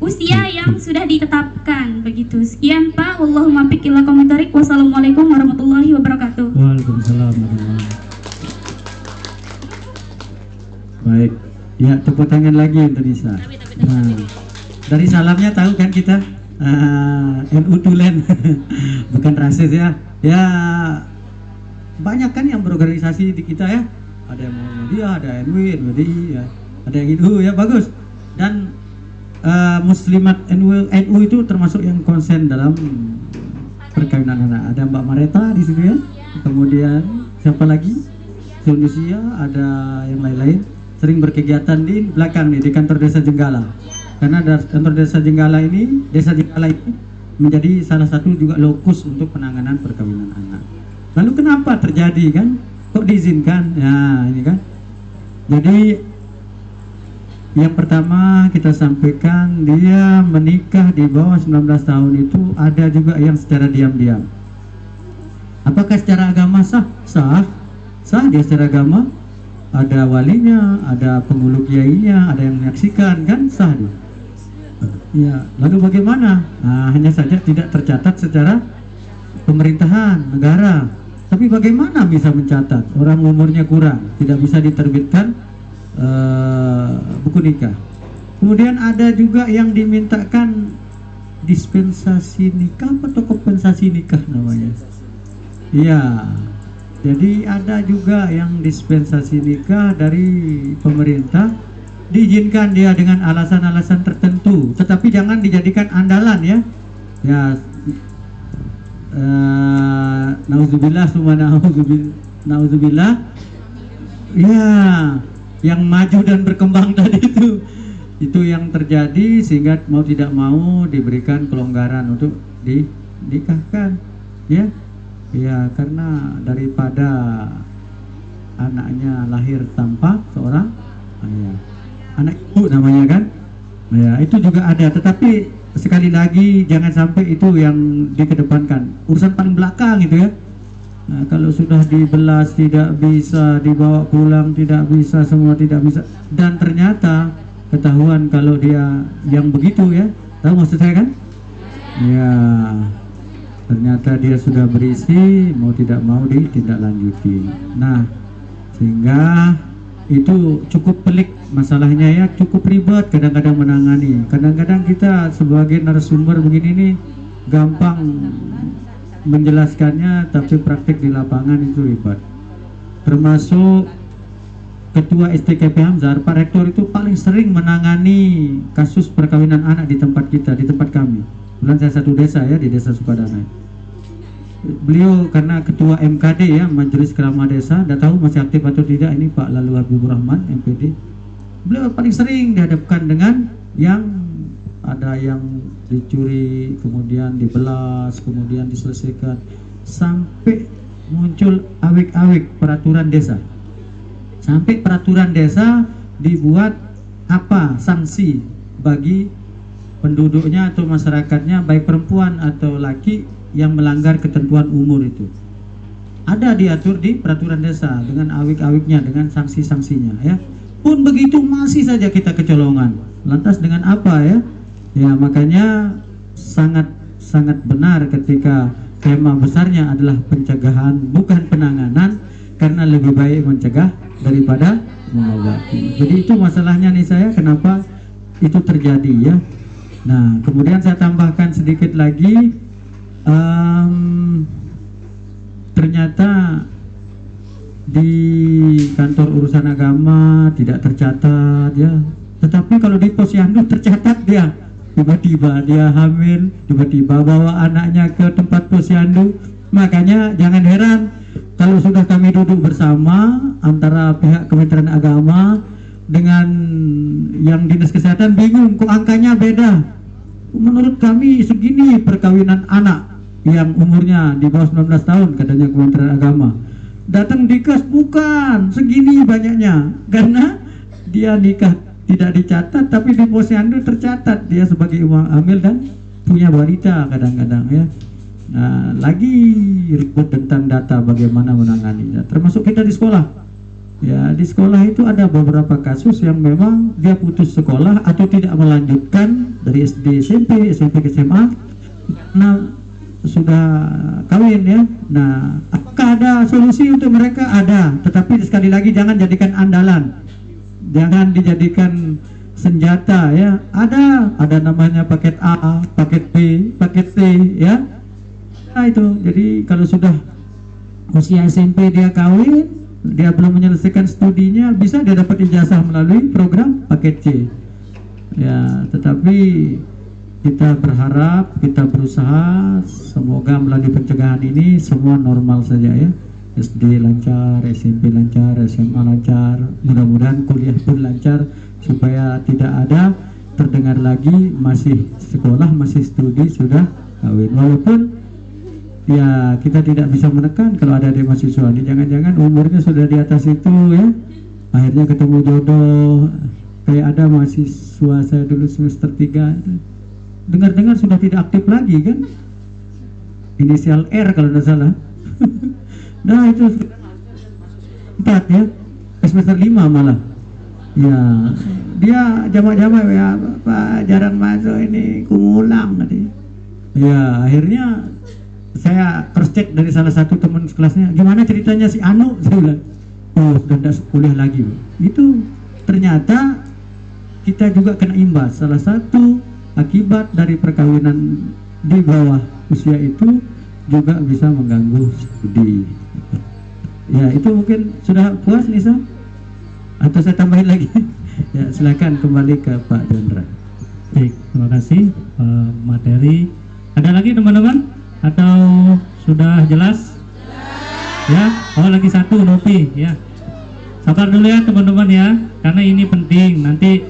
usia yang sudah ditetapkan begitu. Sekian Pak, wallahumma fiq ila qomit thoriq. Wassalamualaikum warahmatullahi wabarakatuh. Waalaikumsalam warahmatullahi wabarakatuh. Baik, ya tepuk tangan lagi untuk Nisa. Nah, dari salamnya tahu kan kita NU Tulen, bukan rasis ya. Ya banyak kan yang berorganisasi di kita ya. Ada yang Muhammadiyah, ada NW, NWDI ya, ada yang NU ya, bagus. Dan Muslimat NU itu termasuk yang konsen dalam perkawinan anak. Ada Mbak Mareta di sini ya. Kemudian siapa lagi? Indonesia, ada yang lain-lain. Sering berkegiatan di belakang nih di kantor Desa Jenggala. Karena kantor Desa Jenggala ini menjadi salah satu juga lokus untuk penanganan perkawinan anak. Lalu kenapa terjadi kan? Kok diizinkan? Ya ini kan. Jadi yang pertama kita sampaikan, dia menikah di bawah 19 tahun itu ada juga yang secara diam-diam. Apakah secara agama sah? Sah dia secara agama. Ada walinya, ada penghulu kiainya, ada yang menyaksikan, kan sah dia. Ya, lalu bagaimana? Nah, hanya saja tidak tercatat secara pemerintahan negara. Tapi bagaimana bisa mencatat? Orang umurnya kurang, tidak bisa diterbitkan buku nikah. Kemudian ada juga yang dimintakan dispensasi nikah atau kompensasi nikah namanya. Iya. Jadi ada juga yang dispensasi nikah dari pemerintah, diizinkan dia dengan alasan-alasan tertentu, tetapi jangan dijadikan andalan ya. Ya, nauzubillah summa nauzubillah. Ya, yang maju dan berkembang tadi itu yang terjadi, sehingga mau tidak mau diberikan kelonggaran untuk dinikahkan, ya. Ya, karena daripada anaknya lahir tanpa seorang ayah, anak ibu namanya kan. Ya, itu juga ada, tetapi sekali lagi jangan sampai itu yang dikedepankan. Urusan paling belakang itu ya. Nah, kalau sudah dibelas tidak bisa dibawa pulang, tidak bisa, semua tidak bisa, dan ternyata ketahuan kalau dia yang begitu ya. Tahu maksud saya kan? Ya. Ternyata dia sudah berisi, mau tidak mau ditindaklanjuti. Nah, sehingga itu cukup pelik masalahnya ya, cukup ribet kadang-kadang menangani. Kadang-kadang kita sebagai narasumber begini nih gampang menjelaskannya, tapi praktik di lapangan itu ribet. Termasuk Ketua STKP Hamzah, Pak Rektor itu paling sering menangani kasus perkawinan anak di tempat kita, di tempat kami. Kebetulan saya satu desa ya, di desa Sukadana. Beliau karena ketua MKD ya, Majelis Kerama Desa, tidak tahu masih aktif atau tidak ini Pak Lalu Habibur Rahman MPD. Beliau paling sering dihadapkan dengan yang ada yang dicuri, kemudian dibelas, kemudian diselesaikan, sampai muncul awik-awik peraturan desa. Sampai peraturan desa dibuat apa sanksi bagi penduduknya atau masyarakatnya, baik perempuan atau laki yang melanggar ketentuan umur itu. Ada diatur di peraturan desa dengan awik-awiknya, dengan sanksi-sanksinya ya. Pun begitu masih saja kita kecolongan. Lantas dengan apa ya? Ya makanya sangat benar ketika tema besarnya adalah pencegahan bukan penanganan, karena lebih baik mencegah daripada mengobati. Jadi itu masalahnya nih saya, kenapa itu terjadi ya. Nah, kemudian saya tambahkan sedikit lagi, ternyata di kantor urusan agama tidak tercatat ya, tetapi kalau di posyandu tercatat dia. Tiba-tiba dia hamil, tiba-tiba bawa anaknya ke tempat posyandu. Makanya jangan heran kalau sudah kami duduk bersama antara pihak Kementerian Agama dengan yang Dinas Kesehatan, bingung kok angkanya beda. Menurut kami segini perkawinan anak yang umurnya di bawah 19 tahun katanya Kementerian Agama. Datang di kas bukan segini banyaknya, karena dia nikah tidak dicatat, tapi di posyandu tercatat dia sebagai ibu hamil dan punya balita kadang-kadang ya. Nah, lagi ribut tentang data bagaimana menanganinya, termasuk kita di sekolah. Ya, di sekolah itu ada beberapa kasus yang memang dia putus sekolah atau tidak melanjutkan dari SD, SMP ke SMA karena sudah kawin ya. Nah, apakah ada solusi untuk mereka? Ada, tetapi sekali lagi jangan jadikan andalan. Jangan dijadikan senjata ya. Ada namanya paket A, paket B, paket C ya. Nah, itu. Jadi kalau sudah usia SMP dia kawin, dia belum menyelesaikan studinya, bisa dia dapat ijazah melalui program paket C. Ya, tetapi kita berharap, kita berusaha semoga melalui pencegahan ini semua normal saja ya. SD lancar, SMP lancar, SMA lancar, mudah-mudahan kuliah pun lancar, supaya tidak ada terdengar lagi masih sekolah, masih studi sudah kawin. Walaupun ya kita tidak bisa menekan kalau ada adik mahasiswa ini, jangan-jangan umurnya sudah di atas itu ya, akhirnya ketemu jodoh. Kayak ada mahasiswa saya dulu semester 3, dengar-dengar sudah tidak aktif lagi kan, inisial R kalau tidak salah. Nah itu 4 ya, semester 5 malah ya, dia jamak-jamak ya, Pak jarang masuk ini, kumulang tadi ya. Akhirnya saya cross check dari salah satu teman sekelasnya, gimana ceritanya si Anu, saya bilang, oh sudah tidak kuliah lagi. Itu ternyata kita juga kena imbas. Salah satu akibat dari perkawinan di bawah usia itu juga bisa mengganggu studi. Ya itu mungkin sudah puas Nisa? Atau saya tambahin lagi? Ya silakan kembali ke Pak Chandra. Baik, terima kasih materi. Ada lagi teman-teman? Atau sudah jelas? Ya, oh lagi satu Nopi ya. Sabar dulu ya teman-teman ya, karena ini penting. Nanti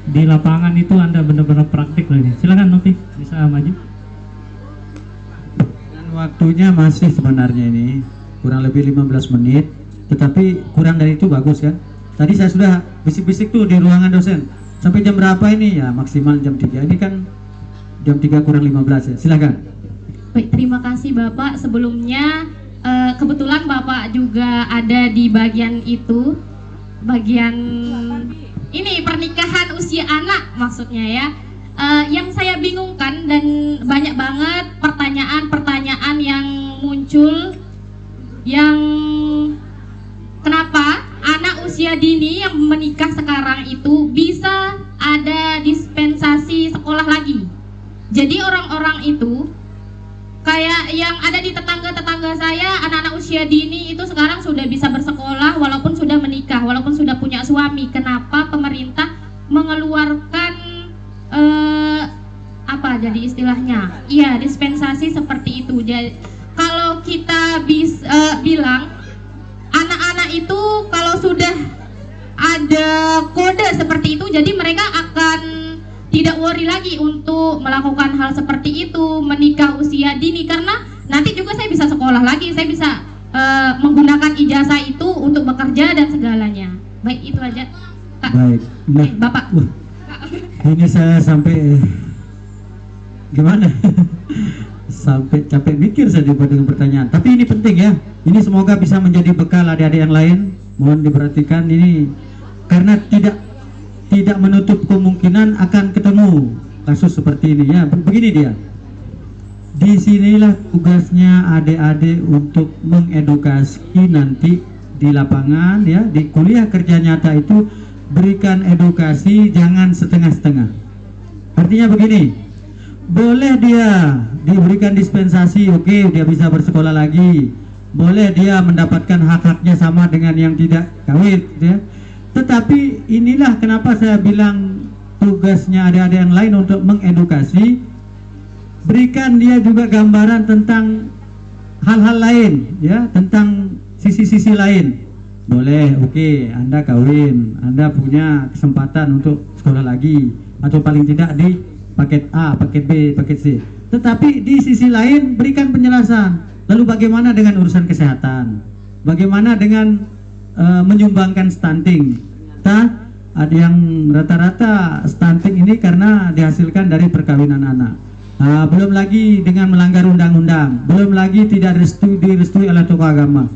di lapangan itu Anda benar-benar praktik loh ini. Silakan Nopi, bisa maju. Dan waktunya masih sebenarnya ini kurang lebih 15 menit, tetapi kurang dari itu bagus kan. Tadi saya sudah bisik-bisik tuh di ruangan dosen. Sampai jam berapa ini? Ya maksimal jam 3. Ini kan jam 3 kurang 15 ya. Silakan. Baik, terima kasih Bapak. Sebelumnya kebetulan Bapak juga ada di bagian itu, bagian ini pernikahan usia anak maksudnya ya. Yang saya bingungkan dan banyak banget pertanyaan-pertanyaan yang muncul, yang kenapa anak usia dini yang menikah sekarang itu bisa ada dispensasi sekolah lagi. Jadi orang-orang itu kayak yang ada di tetangga-tetangga saya, anak-anak usia dini itu sekarang sudah bisa bersekolah walaupun sudah menikah, walaupun sudah punya suami. Kenapa pemerintah mengeluarkan apa jadi istilahnya? Iya, dispensasi seperti itu. Jadi kalau kita bilang anak-anak itu kalau sudah ada kode seperti itu, jadi mereka akan tidak worry lagi untuk melakukan hal seperti itu, menikah usia dini, karena nanti juga saya bisa sekolah lagi, saya bisa menggunakan ijazah itu untuk bekerja dan segalanya. Baik, itu aja Kak. Baik. Nah, Bapak. Ini saya sampai gimana? Sampai capek mikir saya dengan pertanyaan. Tapi ini penting ya. Ini semoga bisa menjadi bekal adik-adik yang lain. Mohon diperhatikan ini, karena tidak menutup kemungkinan akan ketemu kasus seperti ini ya. Begini dia. Disinilah tugasnya adik-adik untuk mengedukasi nanti di lapangan ya, di kuliah kerja nyata itu berikan edukasi, jangan setengah-setengah. Artinya begini, boleh dia diberikan dispensasi, oke, dia bisa bersekolah lagi, boleh dia mendapatkan hak-haknya sama dengan yang tidak kawin ya. Tetapi inilah kenapa saya bilang tugasnya adik-adik yang lain untuk mengedukasi, berikan dia juga gambaran tentang hal-hal lain ya, tentang sisi-sisi lain. Boleh, oke, Anda kawin, Anda punya kesempatan untuk sekolah lagi, atau paling tidak di paket A, paket B, paket C. Tetapi di sisi lain berikan penjelasan. Lalu bagaimana dengan urusan kesehatan? Bagaimana dengan menyumbangkan stunting? Ada yang rata-rata stunting ini karena dihasilkan dari perkawinan anak. Belum lagi dengan melanggar undang-undang, belum lagi tidak direstui oleh tokoh agama.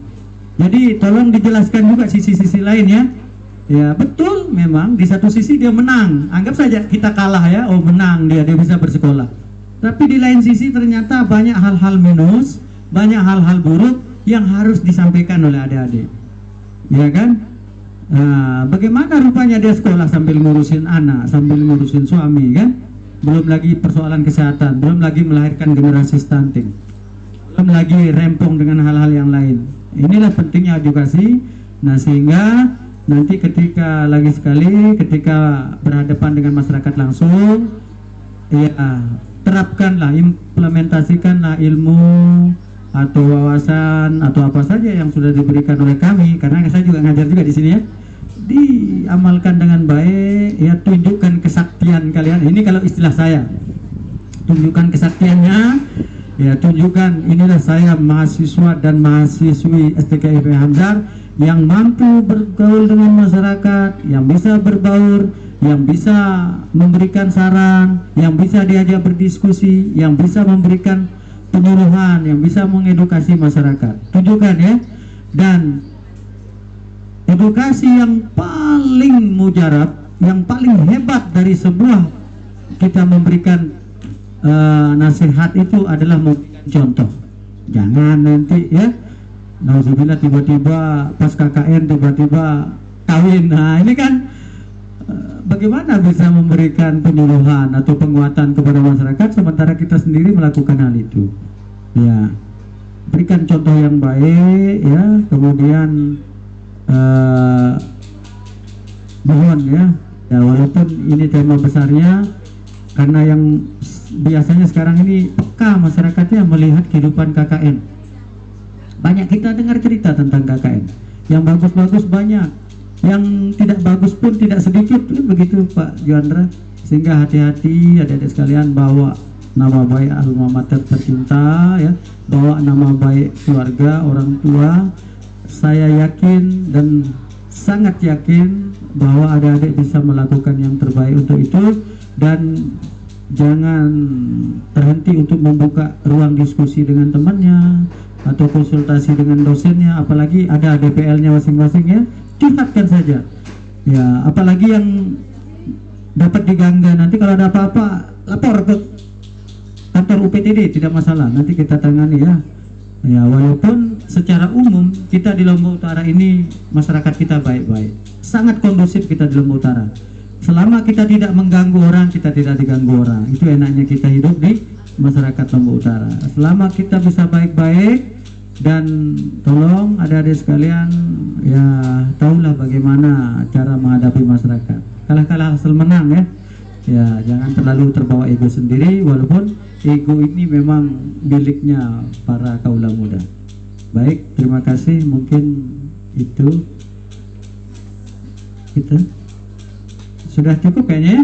Jadi tolong dijelaskan juga sisi-sisi lain ya. Ya betul, memang di satu sisi dia menang, anggap saja kita kalah ya, oh menang dia bisa bersekolah. Tapi di lain sisi ternyata banyak hal-hal minus, banyak hal-hal buruk yang harus disampaikan oleh adik-adik, ya kan? Bagaimana rupanya dia sekolah sambil ngurusin anak, sambil ngurusin suami kan? Belum lagi persoalan kesehatan, belum lagi melahirkan generasi stunting, belum lagi rempong dengan hal-hal yang lain. Inilah pentingnya edukasi. Nah sehingga nanti ketika ketika berhadapan dengan masyarakat langsung, ya terapkanlah, implementasikanlah ilmu atau wawasan atau apa saja yang sudah diberikan oleh kami, karena saya juga ngajar juga di sini ya, diamalkan dengan baik ya, tunjukkan kesaktian kalian. Ini kalau istilah saya, tunjukkan kesaktiannya, ya tunjukkan inilah saya mahasiswa dan mahasiswi STKIP Hamzar yang mampu bergaul dengan masyarakat, yang bisa berbaur, yang bisa memberikan saran, yang bisa diajak berdiskusi, yang bisa memberikan penyuluhan, yang bisa mengedukasi masyarakat. Tunjukkan ya. Dan edukasi yang paling mujarab, yang paling hebat dari sebuah kita memberikan nasihat itu adalah memberikan contoh. Jangan nanti ya, nauzubillah tiba-tiba pas KKN tiba-tiba kawin. Nah ini kan bagaimana bisa memberikan penyuluhan atau penguatan kepada masyarakat sementara kita sendiri melakukan hal itu. Ya, berikan contoh yang baik ya, kemudian mohon ya, walaupun ini tema besarnya, karena yang biasanya sekarang ini peka masyarakatnya melihat kehidupan KKN. Banyak kita dengar cerita tentang KKN, yang bagus-bagus banyak, yang tidak bagus pun tidak sedikit, begitu Pak Juandra. Sehingga hati-hati adik-adik sekalian, bawa nama baik alma mater tercinta ya, bawa nama baik keluarga, orang tua. Saya yakin dan sangat yakin bahwa adik-adik bisa melakukan yang terbaik untuk itu, dan jangan terhenti untuk membuka ruang diskusi dengan temannya atau konsultasi dengan dosennya, apalagi ada DPL-nya masing-masing ya, curhatkan saja ya, apalagi yang dapat digangga, nanti kalau ada apa-apa lapor ke kantor UPTD, tidak masalah, nanti kita tangani ya. Ya, walaupun secara umum kita di Lombok Utara ini masyarakat kita baik-baik, sangat kondusif kita di Lombok Utara. Selama kita tidak mengganggu orang, kita tidak diganggu orang. Itu enaknya kita hidup di masyarakat Lombok Utara. Selama kita bisa baik-baik, dan tolong adik-adik sekalian ya, tahulah bagaimana cara menghadapi masyarakat. Kalah-kalah hasil menang ya. Ya, jangan terlalu terbawa ego sendiri, walaupun ego ini memang miliknya para kaula muda. Baik, terima kasih. Mungkin itu kita sudah cukup kayaknya ya?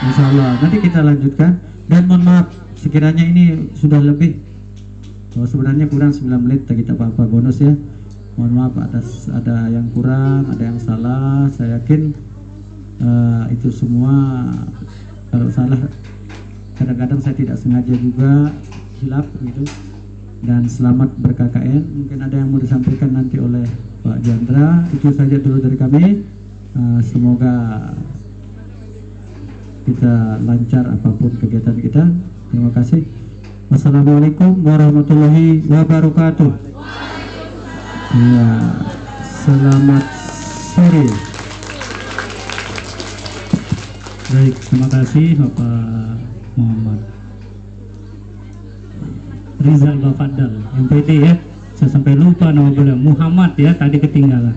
Insya Allah, nanti kita lanjutkan. Dan mohon maaf sekiranya ini sudah lebih, sebenarnya kurang 9 menit, kita apa-apa bonus ya. Mohon maaf atas ada yang kurang, ada yang salah. Saya yakin itu semua, kalau salah kadang-kadang saya tidak sengaja juga hilaf gitu. Dan selamat ber-KKN. Mungkin ada yang mau disampaikan nanti oleh Pak Jandra. Itu saja dulu dari kami. Semoga kita lancar apapun kegiatan kita. Terima kasih. Wassalamualaikum warahmatullahi wabarakatuh. Ya, selamat sore. Baik, terima kasih Bapak Muhammad Rizal Bafadal, MPD ya. Saya sampai lupa nama beliau, Muhammad ya, tadi ketinggalan.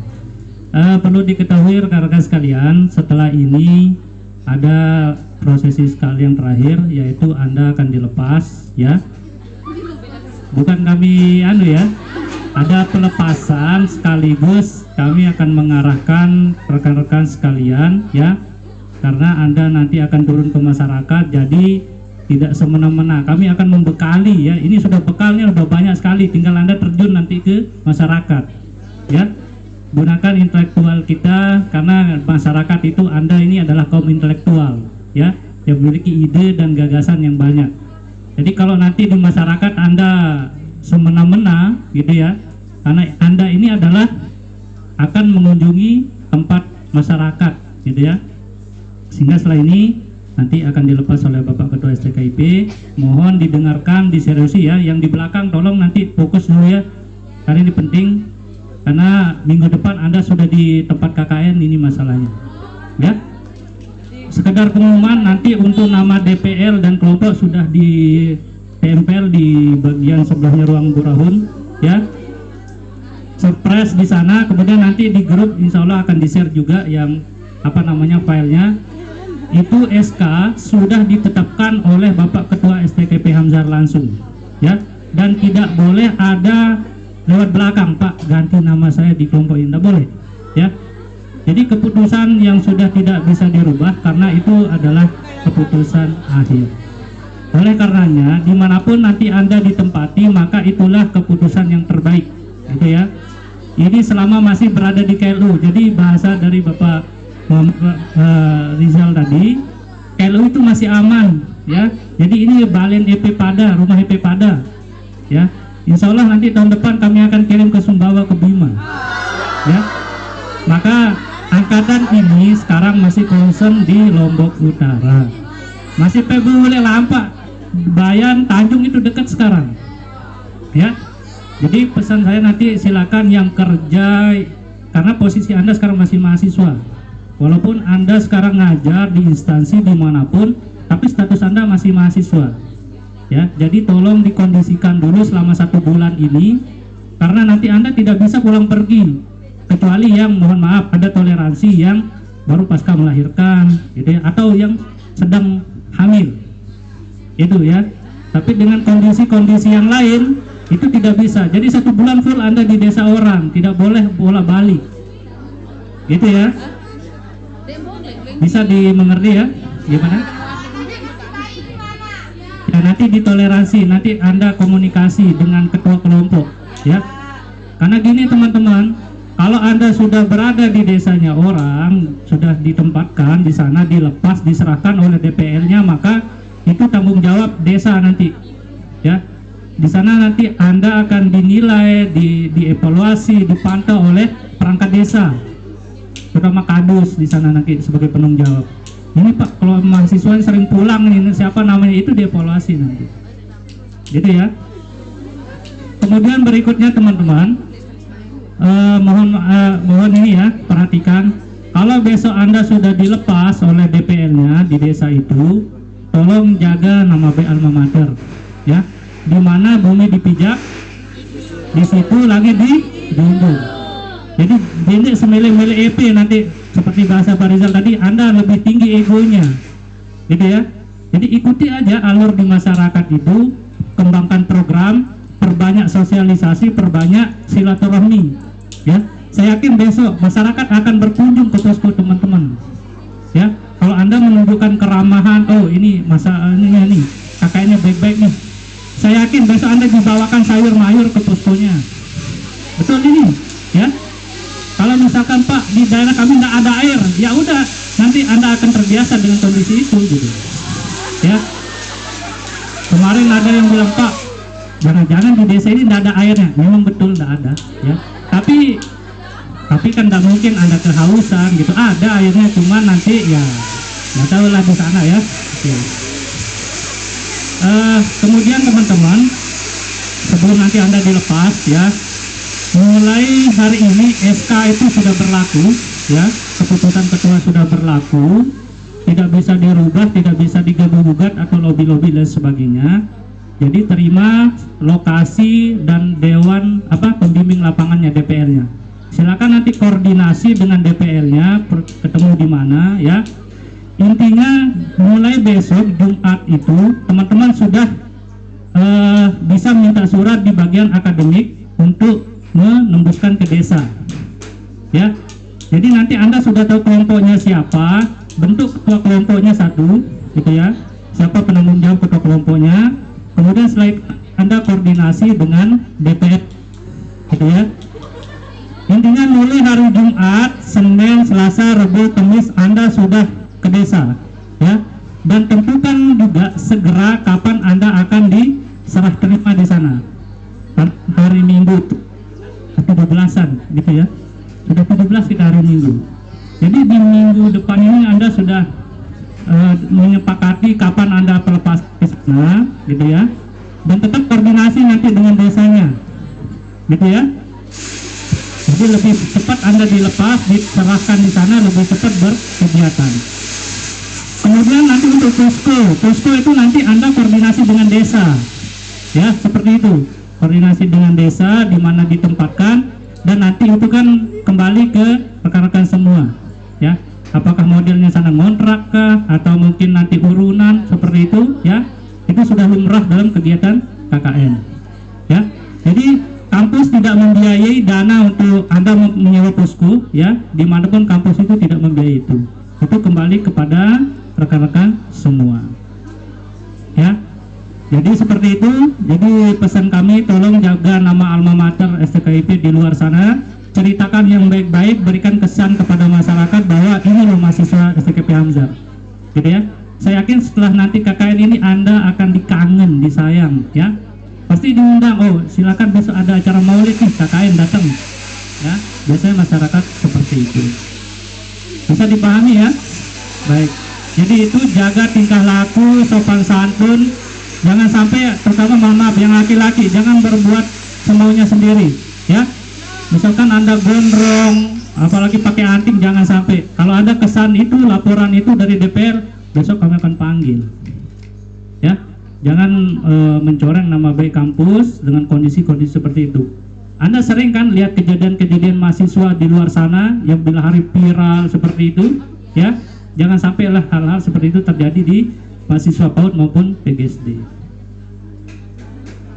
Perlu diketahui rekan-rekan sekalian, setelah ini ada prosesi sekali yang terakhir, yaitu Anda akan dilepas ya. Bukan kami ya, ada pelepasan sekaligus kami akan mengarahkan rekan-rekan sekalian ya, karena Anda nanti akan turun ke masyarakat, jadi tidak semena-mena. Kami akan membekali ya, ini sudah bekalnya sudah banyak sekali, tinggal Anda terjun nanti ke masyarakat ya. Gunakan intelektual kita, karena masyarakat itu Anda ini adalah kaum intelektual ya, yang memiliki ide dan gagasan yang banyak. Jadi kalau nanti di masyarakat Anda semena-mena gitu ya, karena Anda ini adalah akan mengunjungi tempat masyarakat gitu ya, sehingga setelah ini nanti akan dilepas oleh Bapak Ketua STKIP. Mohon didengarkan, diseriusi ya. Yang di belakang tolong nanti fokus dulu ya, karena ini penting, karena minggu depan Anda sudah di tempat KKN ini masalahnya ya. Sekedar pengumuman, nanti untuk nama DPL dan kelompok sudah ditempel di bagian sebelahnya ruang Burahun ya. Surprise di sana, kemudian nanti di grup insya Allah akan di-share juga yang filenya. Itu SK sudah ditetapkan oleh Bapak Ketua STKIP Hamzar langsung ya, dan tidak boleh ada lewat belakang, Pak ganti nama saya di kelompok ini, tidak boleh ya. Jadi keputusan yang sudah tidak bisa dirubah, karena itu adalah keputusan akhir Oleh karenanya, dimanapun nanti Anda ditempati, maka itulah keputusan yang terbaik, gitu ya. Ini selama masih berada di KLU. Jadi bahasa dari Bapak Rizal tadi, KLU itu masih aman, ya. Jadi ini Balen EP Pada, rumah EP Pada, ya. Insya Allah nanti tahun depan kami akan kirim ke Sumbawa, ke Bima, ya. Maka angkatan ini sekarang masih concern di Lombok Utara, masih boleh Lampak, Bayan, Tanjung itu dekat sekarang, ya. Jadi pesan saya nanti silakan yang kerja, karena posisi Anda sekarang masih mahasiswa, walaupun Anda sekarang ngajar di instansi dimanapun, tapi status Anda masih mahasiswa, ya. Jadi tolong dikondisikan dulu selama 1 bulan ini, karena nanti Anda tidak bisa pulang pergi, kecuali yang mohon maaf ada toleransi yang baru pasca melahirkan, gitu ya, atau yang sedang hamil, itu ya. Tapi dengan kondisi-kondisi yang lain itu tidak bisa. Jadi 1 bulan full Anda di desa orang, tidak boleh bolak-balik, gitu ya. Bisa dimengerti ya, gimana? Ya, nanti ditoleransi, nanti Anda komunikasi dengan ketua kelompok, ya. Karena gini teman-teman, kalau Anda sudah berada di desanya orang, sudah ditempatkan di sana, dilepas, diserahkan oleh DPL-nya, maka itu tanggung jawab desa nanti, ya. Di sana nanti Anda akan dinilai, dievaluasi, dipantau oleh perangkat desa, terutama kadus di sana nanti sebagai penanggung jawab. Ini Pak, kalau mahasiswa sering pulang ini siapa namanya, itu dievaluasi nanti, gitu ya. Kemudian berikutnya teman-teman, mohon ini ya, perhatikan, kalau besok Anda sudah dilepas oleh DPL-nya di desa itu, tolong jaga nama baik alma mater, ya. Di mana bumi dipijak, di situ lagi dijunjung. Jadi ini semilih-milih EP nanti, seperti bahasa Pak Rizal tadi, Anda lebih tinggi egonya, gitu ya. Jadi ikuti aja alur di masyarakat itu, kembangkan program, perbanyak sosialisasi, perbanyak silaturahmi, ya. Saya yakin besok masyarakat akan berkunjung ke posko teman-teman, ya. Kalau Anda menunjukkan keramahan, oh ini masalahnya nih, kakaknya baik-baik nih, saya yakin besok Anda dibawakan sayur mayur ke poskonya. Betul ini, ya. Kalau misalkan Pak di daerah kami tidak ada air, ya udah, nanti Anda akan terbiasa dengan kondisi itu, gitu, ya. Kemarin ada yang bilang, Pak, jangan-jangan di desa ini tidak ada airnya. Memang betul tidak ada, ya. Tapi kan tidak mungkin Anda kehausan, gitu. Ada airnya, cuma nanti ya nggak tahu lah di sana, ya. Oke. Kemudian teman-teman, sebelum nanti Anda dilepas, ya, mulai hari ini SK itu sudah berlaku, ya, keputusan ketua sudah berlaku, tidak bisa dirubah, tidak bisa diganggu-gugat atau lobby-lobby dan sebagainya. Jadi terima lokasi dan dewan pembimbing lapangannya, DPL-nya. Silakan nanti koordinasi dengan DPL-nya, ketemu di mana, ya. Intinya mulai besok Jumat itu teman-teman sudah bisa minta surat di bagian akademik untuk menembuskan ke desa, ya. Jadi nanti Anda sudah tahu kelompoknya siapa, bentuk ketua kelompoknya satu, gitu ya, siapa penanggung jawab ketua kelompoknya. Kemudian setelah Anda koordinasi dengan DPR, gitu ya. Intinya mulai hari Jumat, Senin, Selasa, Rabu, Kamis Anda sudah ke desa, ya. Dan tentukan juga segera kapan Anda akan diserah terima di sana. Hari Minggu 17-an, gitu ya. Sudah 17 kita hari Minggu. Jadi di minggu depan ini Anda sudah menyepakati kapan Anda pelepas ke sana, gitu ya. Dan tetap koordinasi nanti dengan desanya, gitu ya. Jadi lebih cepat Anda dilepas, diserahkan di sana, lebih cepat berkegiatan. Kemudian nanti untuk posko itu nanti Anda koordinasi dengan desa, ya, seperti itu. Koordinasi dengan desa di mana ditempatkan, dan nanti itu kan kembali ke rekan-rekan semua, ya. Apakah modelnya sana ngontrak kah, atau mungkin nanti urunan seperti itu, ya. Itu sudah lumrah dalam kegiatan KKN, ya. Jadi kampus tidak membiayai dana untuk Anda menyewa posko, ya. Dimanapun kampus itu tidak membiayai itu kembali kepada rekan-rekan semua, ya. Jadi seperti itu. Jadi pesan kami, tolong jaga nama alma mater STKIP di luar sana, ceritakan yang baik-baik, berikan kesan kepada masyarakat bahwa ini loh mahasiswa STKP Hamzar, gitu ya. Saya yakin setelah nanti KKN ini Anda akan dikangen, disayang, ya. Pasti diundang, oh silakan besok ada acara maulid nih, KKN datang, ya. Biasanya masyarakat seperti itu. Bisa dipahami ya? Baik. Jadi itu jaga tingkah laku, sopan santun. Jangan sampai, terutama mohon maaf yang laki-laki, jangan berbuat semaunya sendiri, ya. Misalkan Anda gondrong, apalagi pakai anting, jangan sampai. Kalau ada kesan itu, laporan itu dari DPR, besok kami akan panggil, ya. Jangan mencoreng nama baik kampus dengan kondisi-kondisi seperti itu. Anda sering kan lihat kejadian-kejadian mahasiswa di luar sana yang bila hari viral seperti itu, ya. Jangan sampailah hal-hal seperti itu terjadi di mahasiswa PAUD maupun PGSD.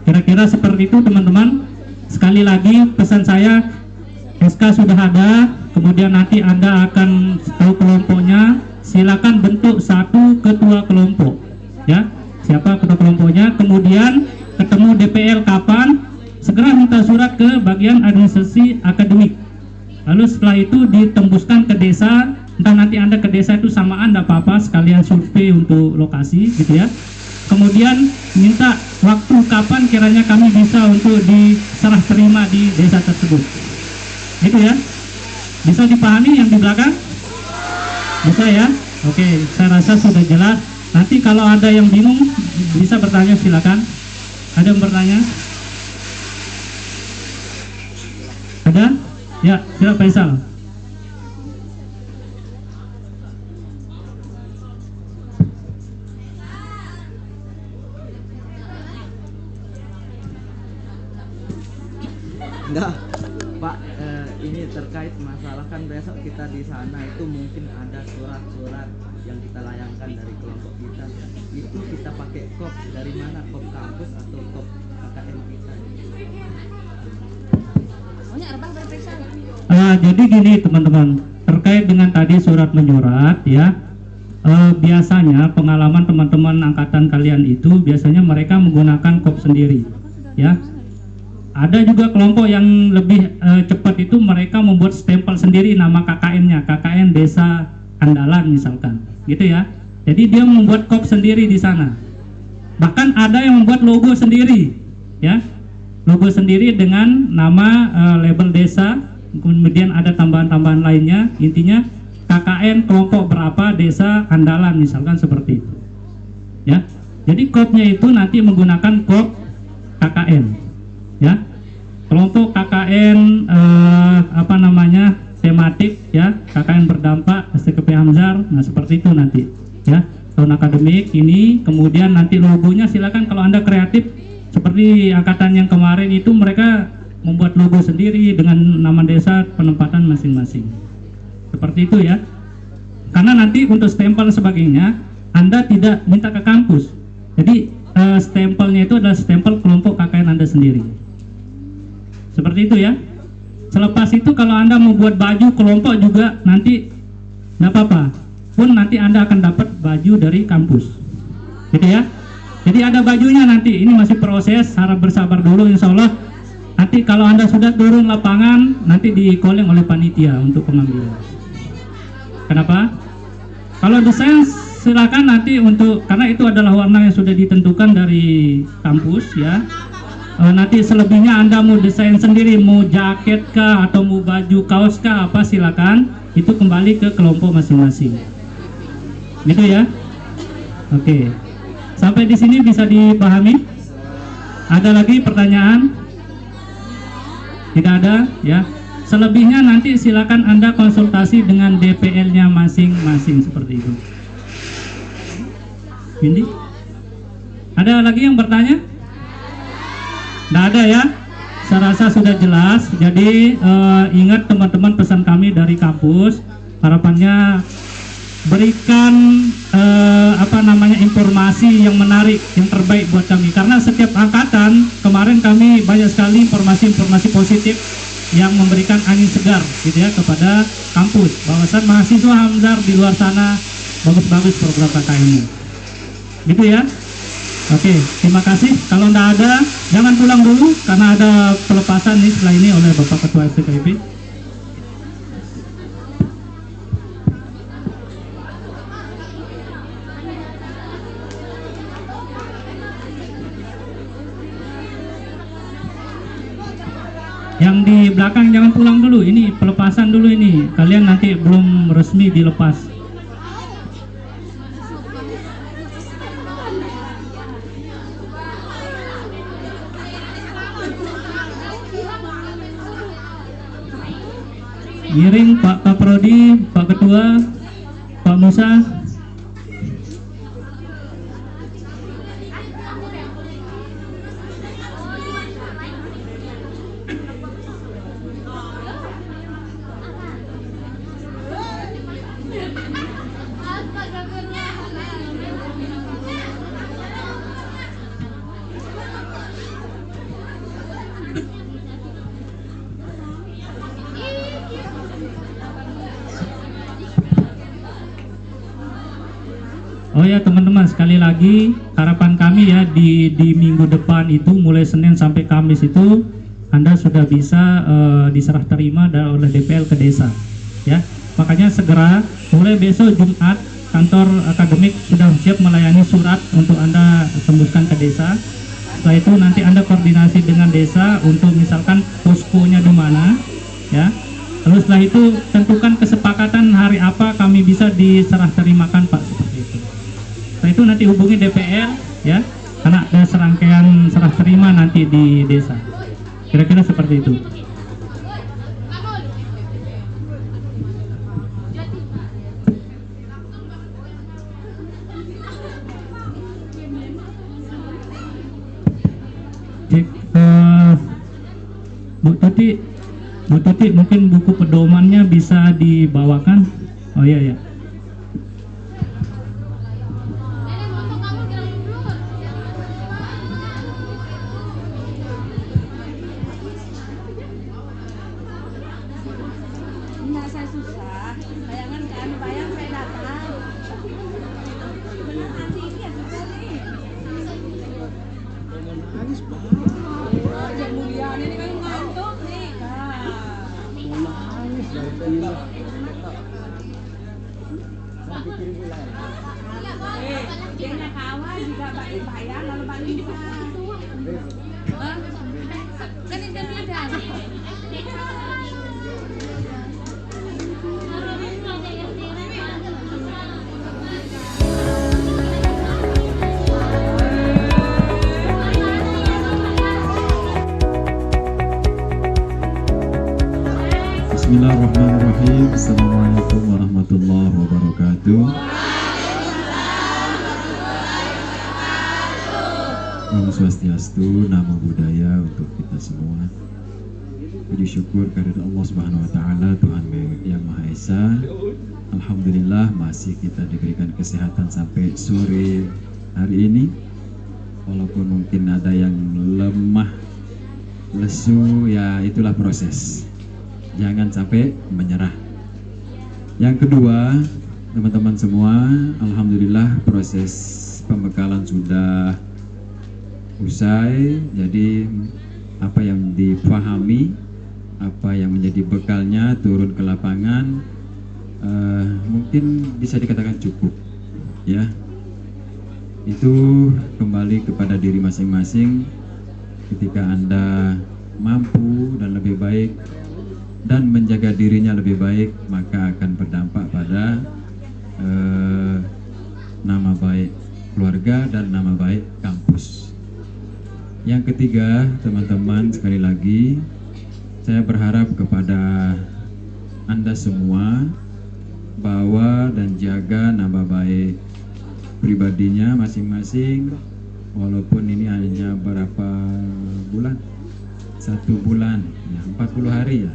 Kira-kira seperti itu teman-teman. Sekali lagi pesan saya, SK sudah ada, kemudian nanti Anda akan tahu kelompoknya. Silakan bentuk satu ketua kelompok, ya. Siapa ketua kelompoknya, kemudian ketemu DPL kapan, segera minta surat ke bagian administrasi akademik. Lalu setelah itu ditembuskan ke desa. Entah nanti Anda ke desa itu samaan, tidak apa-apa, sekalian survei untuk lokasi, gitu ya. Kemudian minta waktu kapan kiranya kami bisa untuk diserah terima di desa tersebut, gitu ya. Bisa dipahami yang di belakang? Bisa ya? Oke, saya rasa sudah jelas. Nanti kalau ada yang bingung bisa bertanya, silakan. Ada yang bertanya? Ada? Ya, silakan Faisal. Enggak, Pak, ini terkait masalah kan besok kita di sana itu mungkin ada surat-surat yang kita layangkan dari kelompok kita. Itu kita pakai kop dari mana? Kop kampus atau kop KKN kita? Jadi gini teman-teman, terkait dengan tadi surat menyurat, ya. Biasanya pengalaman teman-teman angkatan kalian itu biasanya mereka menggunakan kop sendiri, ya. Ada juga kelompok yang lebih cepat itu mereka membuat stempel sendiri nama KKN-nya, KKN Desa Andalan misalkan, gitu ya. Jadi dia membuat kop sendiri di sana. Bahkan ada yang membuat logo sendiri, ya, logo sendiri dengan nama label desa, kemudian ada tambahan-tambahan lainnya. Intinya KKN kelompok berapa Desa Andalan misalkan seperti itu, ya. Jadi kopnya itu nanti menggunakan kop KKN, ya. Kelompok KKN apa namanya tematik, ya, KKN berdampak STKP Hamzar. Nah seperti itu nanti, ya, tahun akademik ini. Kemudian nanti logonya silakan kalau Anda kreatif seperti angkatan yang kemarin itu mereka membuat logo sendiri dengan nama desa penempatan masing-masing. Seperti itu ya. Karena nanti untuk stempel sebagainya Anda tidak minta ke kampus. Jadi stempelnya itu adalah stempel kelompok KKN Anda sendiri. Seperti itu ya. Selepas itu kalau Anda mau buat baju kelompok juga nanti tidak apa-apa, pun nanti Anda akan dapat baju dari kampus, gitu ya. Jadi ada bajunya nanti. Ini masih proses, harap bersabar dulu. Insya Allah nanti kalau Anda sudah turun lapangan nanti di-calling oleh panitia untuk pengambilan. Kenapa? Kalau desain silakan nanti untuk, karena itu adalah warna yang sudah ditentukan dari kampus, ya. Nanti selebihnya Anda mau desain sendiri, mau jaket kah atau mau baju kaos kah apa, silakan. Itu kembali ke kelompok masing-masing, gitu ya. Oke, sampai di sini bisa dipahami? Ada lagi pertanyaan? Tidak ada, ya. Selebihnya nanti silakan Anda konsultasi dengan DPL-nya masing-masing seperti itu. Windy? Ada lagi yang bertanya? Tidak ada ya, saya rasa sudah jelas. Jadi ingat teman-teman pesan kami dari kampus, harapannya berikan apa namanya informasi yang menarik, yang terbaik buat kami. Karena setiap angkatan kemarin kami banyak sekali informasi-informasi positif yang memberikan angin segar, gitu ya, kepada kampus. Bahwasan mahasiswa Hamzar di luar sana bagus-bagus program KKN-nya, gitu ya. Oke, terima kasih. Kalau tidak ada, jangan pulang dulu karena ada pelepasan nih setelah ini oleh Bapak Ketua STKIP. Yang di belakang jangan pulang dulu, ini pelepasan dulu ini. Kalian nanti belum resmi dilepas. Giring Pak Kaprodi, Pak Ketua, Pak Musa. Oh ya teman-teman, sekali lagi harapan kami ya di minggu depan itu mulai Senin sampai Kamis itu Anda sudah bisa diserah terima oleh DPL ke desa ya. Makanya segera mulai besok Jumat kantor akademik sudah siap melayani surat untuk Anda tembuskan ke desa. Setelah itu nanti Anda koordinasi dengan desa untuk misalkan poskonya di mana ya. Lalu setelah itu tentukan kesepakatan hari apa kami bisa diserah terimakan Pak, seperti itu. Setelah itu nanti hubungi DPR ya, karena ada serangkaian serah terima nanti di desa. Kira-kira seperti itu. Bu Tuti mungkin buku pedomannya bisa dibawakan. Oh iya ya. Enggak, saya susah. Bayangan kan, bayang saya datang. Benar nanti ini ya susah nih. Nangis banget. Oh, yang mulia ini kan ngantuk nih. Nangis dari tadi. Dia nak kawan juga bayang lalu balik. Kan interview dah. Bismillahirrahmanirrahim. Assalamualaikum warahmatullahi wabarakatuh. Om Swastiastu, nama budaya untuk kita semua. Puji syukur kehadirat Allah Subhanahu wa taala, Tuhan yang Maha Esa. Alhamdulillah masih kita diberikan kesehatan sampai sore hari ini. Walaupun mungkin ada yang lemah, lesu, ya itulah proses. Jangan sampai menyerah. Yang kedua, teman-teman semua, alhamdulillah proses pembekalan sudah usai. Jadi apa yang dipahami, apa yang menjadi bekalnya turun ke lapangan, mungkin bisa dikatakan cukup ya. Itu kembali kepada diri masing-masing. Ketika Anda mampu dan lebih baik dan menjaga dirinya lebih baik, maka akan berdampak pada nama baik keluarga dan nama baik kampus. Yang ketiga, teman-teman, sekali lagi saya berharap kepada Anda semua bawa dan jaga nama baik pribadinya masing-masing. Walaupun ini hanya berapa bulan, 1 bulan ya, 40 hari ya,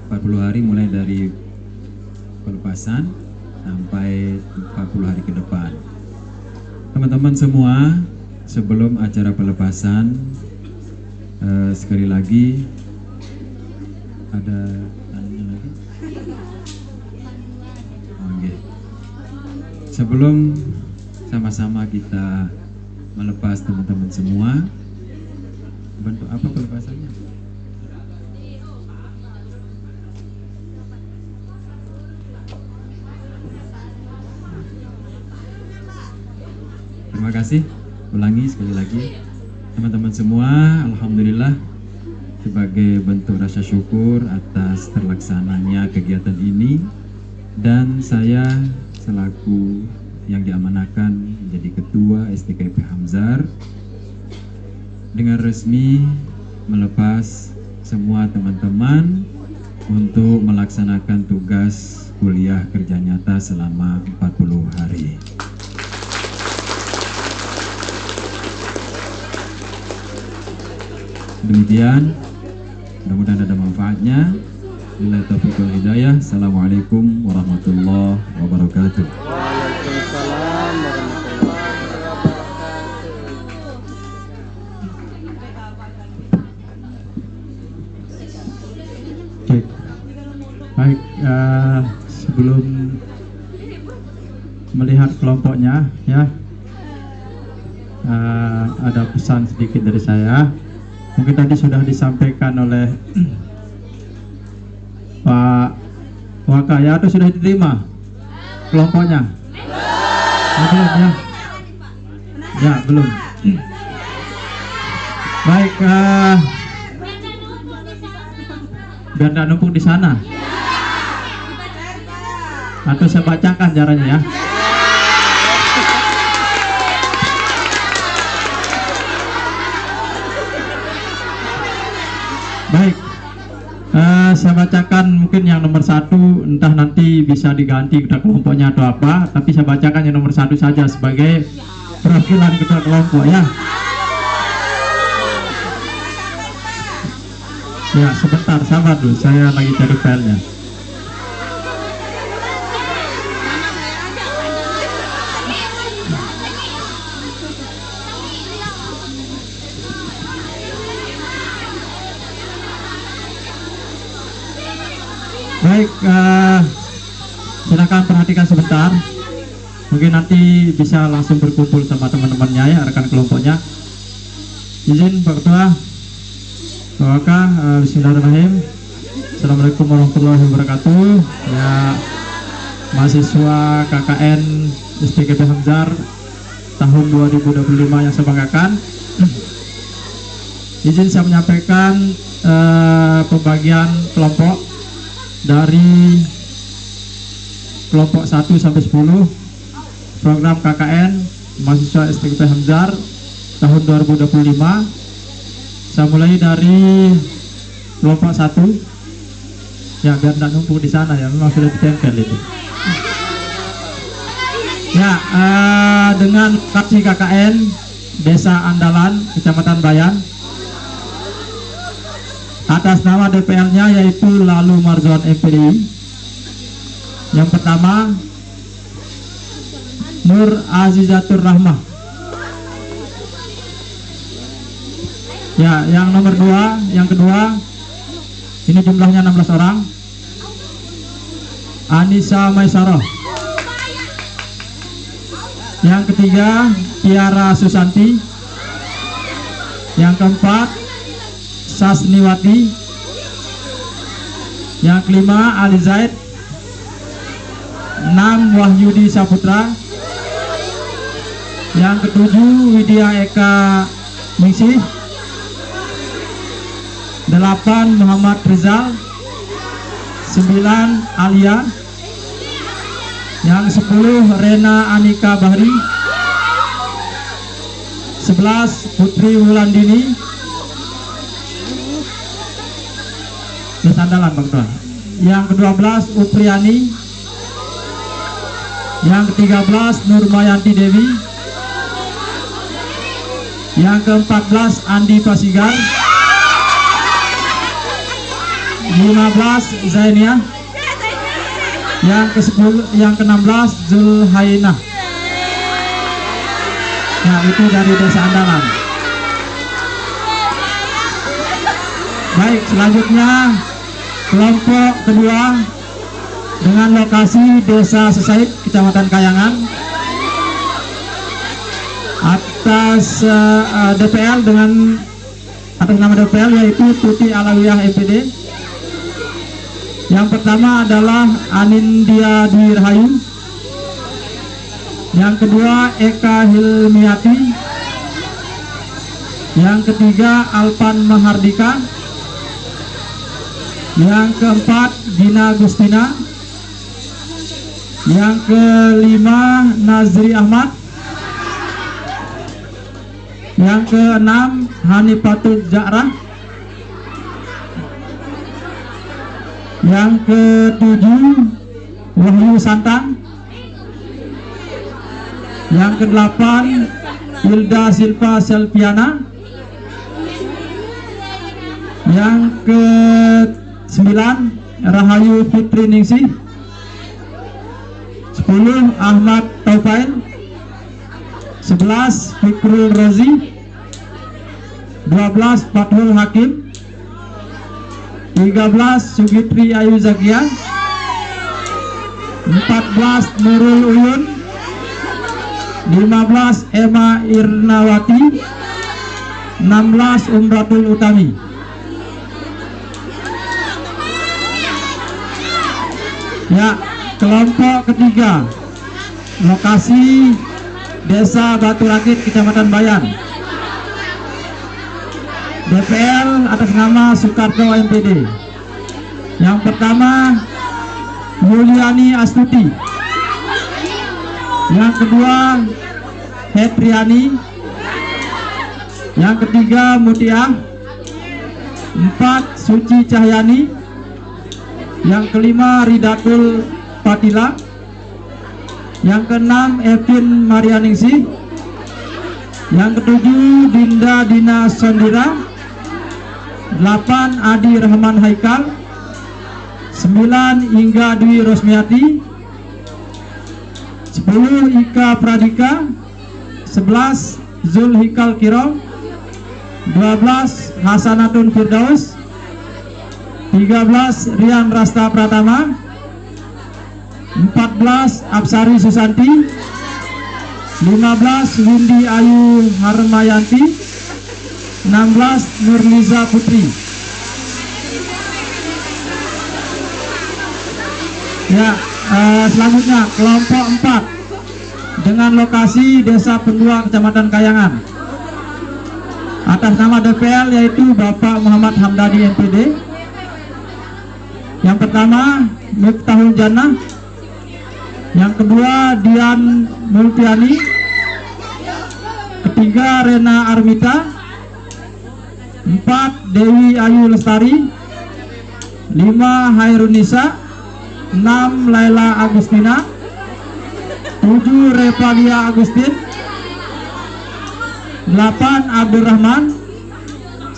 40 hari mulai dari pelepasan sampai 40 hari ke depan. Teman-teman semua, sebelum acara pelepasan, sekali lagi ada tanya lagi. Oke. Sebelum sama-sama kita melepas teman-teman semua. Bentuk apa pelepasannya? Terima kasih. Ulangi sekali lagi. Teman-teman semua, alhamdulillah sebagai bentuk rasa syukur atas terlaksananya kegiatan ini, dan saya selaku yang diamanahkan menjadi ketua STKP Hamzar dengan resmi melepas semua teman-teman untuk melaksanakan tugas kuliah kerja nyata selama 40 hari. Demikian, mudah-mudahan ada manfaatnya. Billahi taufiq wal hidayah. Assalamualaikum warahmatullahi wabarakatuh. Waalaikumsalam warahmatullahi wabarakatuh. Cek. Baik, sebelum melihat kelompoknya ya, ada pesan sedikit dari saya. Mungkin tadi sudah disampaikan oleh Pak Wakaya, atau sudah diterima kelompoknya? Belum ya? Ya, belum. Baik, biar tidak numpuk di sana. Atau saya bacakan caranya ya. Baik, saya bacakan mungkin yang nomor 1, entah nanti bisa diganti ketua kelompoknya atau apa, tapi saya bacakan yang nomor 1 saja sebagai perwakilan ketua kelompok ya. Ya, sebentar, sabar dulu, saya lagi cari filenya. Baik, silakan perhatikan sebentar. Mungkin nanti bisa langsung berkumpul sama teman-temannya ya, rekan kelompoknya. Izin Pak Ketua, Pak Waka, bismillahirrahmanirrahim. Assalamualaikum warahmatullahi wabarakatuh. Ya, mahasiswa KKN STKP Hamzar tahun 2025 yang saya banggakan. Izin saya menyampaikan pembagian kelompok dari kelompok 1 sampai 10 program KKN mahasiswa STKP Hamzar tahun 2025. Saya mulai dari kelompok 1 ya, biar tidak numpuk di sana ya, memang sudah ditempel itu ya. Dengan lokasi KKN Desa Andalan, Kecamatan Bayan, atas nama DPL-nya yaitu Lalu Marzuan MPDI. Yang pertama Nur Azizatur Rahmah. Ya, yang nomor 2, yang kedua, ini jumlahnya 16 orang. Anissa Maisarah. Yang ketiga Tiara Susanti. Yang keempat Sasniwati. Yang kelima Ali Zaid. 6 Wahyudi Saputra. Yang ketujuh Widya Eka Ningsih. 8 Muhammad Rizal. 9 Alia. Yang 10 Rena Anika Bahri. 11 Putri Wulandini. Desa Andalan Bang Tuan. Yang ke-12 Upriani. Yang ke-13 Nurmayanti Dewi. Yang ke-14 Andi Pasigar. 15 Zainia. Yang ke-10, yang ke-16 Zulhainah. Nah, itu dari Desa Andalan. Baik, selanjutnya kelompok kedua dengan lokasi Desa Sesaid, Kecamatan Kayangan, atas atas DPL dengan atas nama DPL yaitu Tuti Alawiyah MPD. Yang pertama adalah Anindya Dwi Rahayu. Yang kedua Eka Hilmiati. Yang ketiga Alpan Mahardika. Yang keempat Gina Gustina. Yang kelima Nazri Ahmad. Yang keenam Hanifatul Ja'rah. Yang ketujuh Wahyu Santan. Yang kedelapan Hilda Silva Selviana. Yang ke-9 Rahayu Fitri Ningsih. 10 Ahmad Taufail. 11 Fikrul Rozi. 12 Fathul Hakim. 13 Sugitri Ayu Zakia. 14 Nurul Uyun. 15 Emma Irnawati. 16 Umratul Utami. Ya, kelompok ketiga, lokasi Desa Batu Rakit, Kecamatan Bayan. DPL atas nama Soekarto MPD. Yang pertama Yuliani Astuti. Yang kedua Hetriani. Yang ketiga Mutiah. 4 Suci Cahyani. Yang kelima Ridatul Fatila. Yang keenam Evin Marianingsih. Yang ketujuh Dinda Dina Sondira. 8 Adi Rahman Haikal. 9 Ingga Dwi Rosmiati. 10 Ika Pradika. 11 Zulhikal Kiro. 12 Hasanatun Firdaus. 13 Rian Rasta Pratama. 14 Absari Susanti. 15 Windy Ayu Harmayanti. 16 Nurliza Putri. Ya, selanjutnya kelompok 4 dengan lokasi Desa Pendua, Kecamatan Kayangan. Atas nama DPL yaitu Bapak Muhammad Hamdani MPD. Yang pertama Miftahul Jannah. Yang kedua Dian Multiani. Ketiga Rena Armita. 4 Dewi Ayu Lestari. 5 Hairunisa. 6 Laila Agustina. 7 Revalia Agustin. 8 Abdurrahman.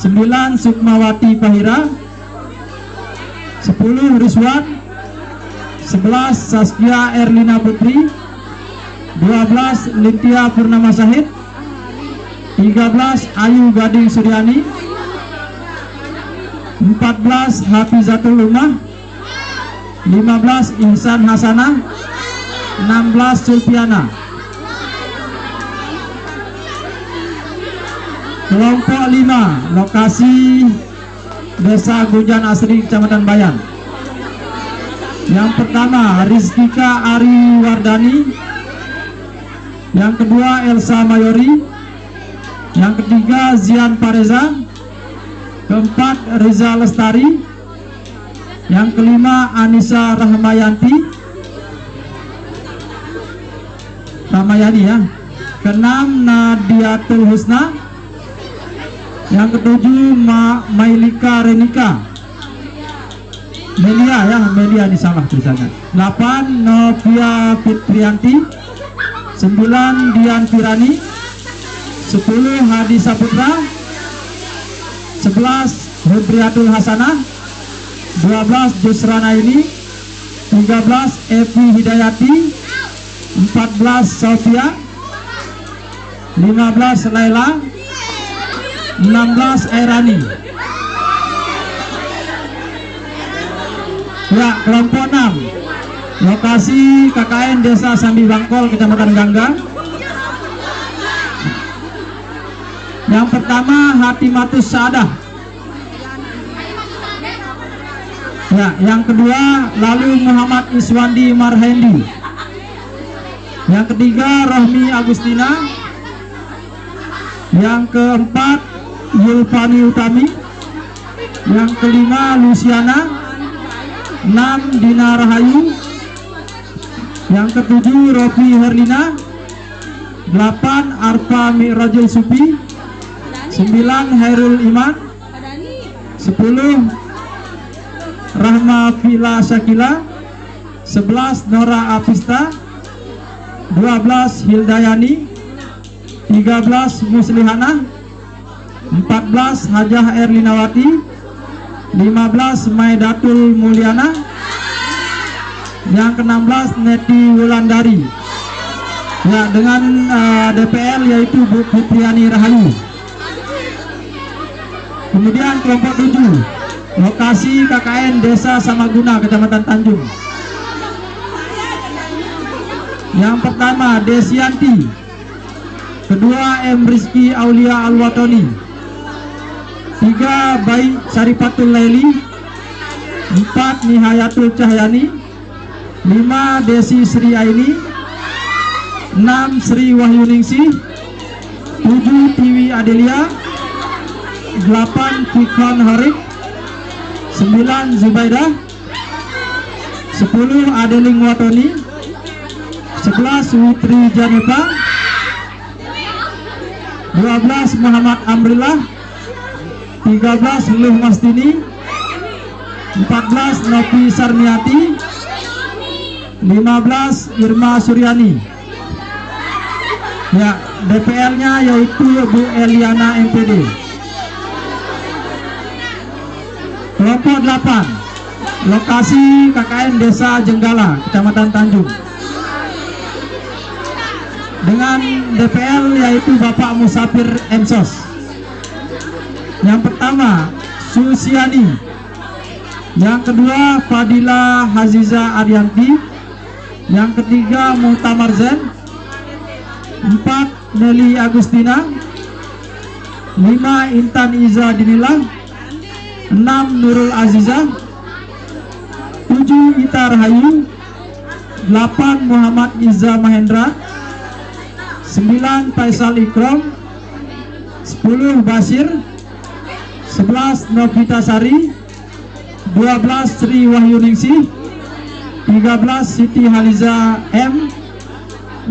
9 Sukmawati Fahira. 10 Rizwan. 11 Saskia Erlina Putri. 12 Lintia Purnama Sahid. 13 Ayu Gading Suryani. 14 Hafizatul Umah. 15 Ihsan Hasanah. 16 Sulpiana. Kelompok 5 lokasi Desa Gujan Asri, Kecamatan Bayan. Yang pertama Rizkika Ari Wardani. Yang kedua Elsa Mayori. Yang ketiga Zian Pareza. Keempat Riza Lestari. Yang kelima Anissa Ramayani ya. Keenam Nadiatul Husna. Yang ketujuh Mailika Renika. Melia ini salah tulisannya. 8 Novia Fitrianti. 9 Dian Firani. 10 Hadi Saputra. 11 Hudriatul Hasanah. 12 Jusrana ini. 13 Evi Hidayati. 14 Sofia. 15 Laila. 16 Airani. Ya, kelompok 6 lokasi KKN Desa Sambi Bangkol, Kecamatan Gangga. Yang pertama Hatimatus Saadah. Ya, yang kedua lalu Muhammad Iswandi Marhendi. Yang ketiga Rohmi Agustina. Yang keempat Yulfani Utami. Yang kelima Luciana. 6 Dina Rahayu. Yang ketujuh Rofi Herlina. 8 Arfa Mi'rajul Supi. 9 Hairul Iman. 10 Rahma Vila Syakila. 11 Nora Apista. 12 Hildayani. 13 Muslihana. 14 Hajah Erlinawati. 15 Maidatul Mulyana. Yang ke-16 Neti Wulandari. Ya, dengan DPL yaitu Bu Fitriani Rahayu. Kemudian kelompok 7 lokasi KKN Desa Samaguna, Kecamatan Tanjung. Yang pertama Desianti. Kedua M. Rizky Aulia Alwatoni. 3 Bayi Syarifatul Laili. 4 Nihayatul Cahyani. 5 Desi Sri Aini. 6 Sri Wahyuningsih. 7 Tiwi Adelia. 8 Fikon Horik. 9 Zubaidah. 10 Adeling Watoni. 11 Witri Janifa. 12 Muhammad Amrillah. 13 Luh Mastini. 14 Nopi Sarniati. 15 Irma Suryani. Ya, DPL-nya yaitu Bu Eliana MPD. Kelompok 8 lokasi KKN Desa Jenggala, Kecamatan Tanjung. Dengan DPL yaitu Bapak Musafir Ensos. Yang pertama Susiani. Yang kedua Fadila Haziza Arianti. Yang ketiga Muhtamar Zen. 4 Nelly Agustina. 5 Intan Iza Dinillah. 6 Nurul Aziza. 7 Ita Rahayu. 8 Muhammad Iza Mahendra. 9 Faisal Ikram. 10 Basir. 11 Novita Sari. 12 Sri Wahyuningsih. 13 Siti Haliza M.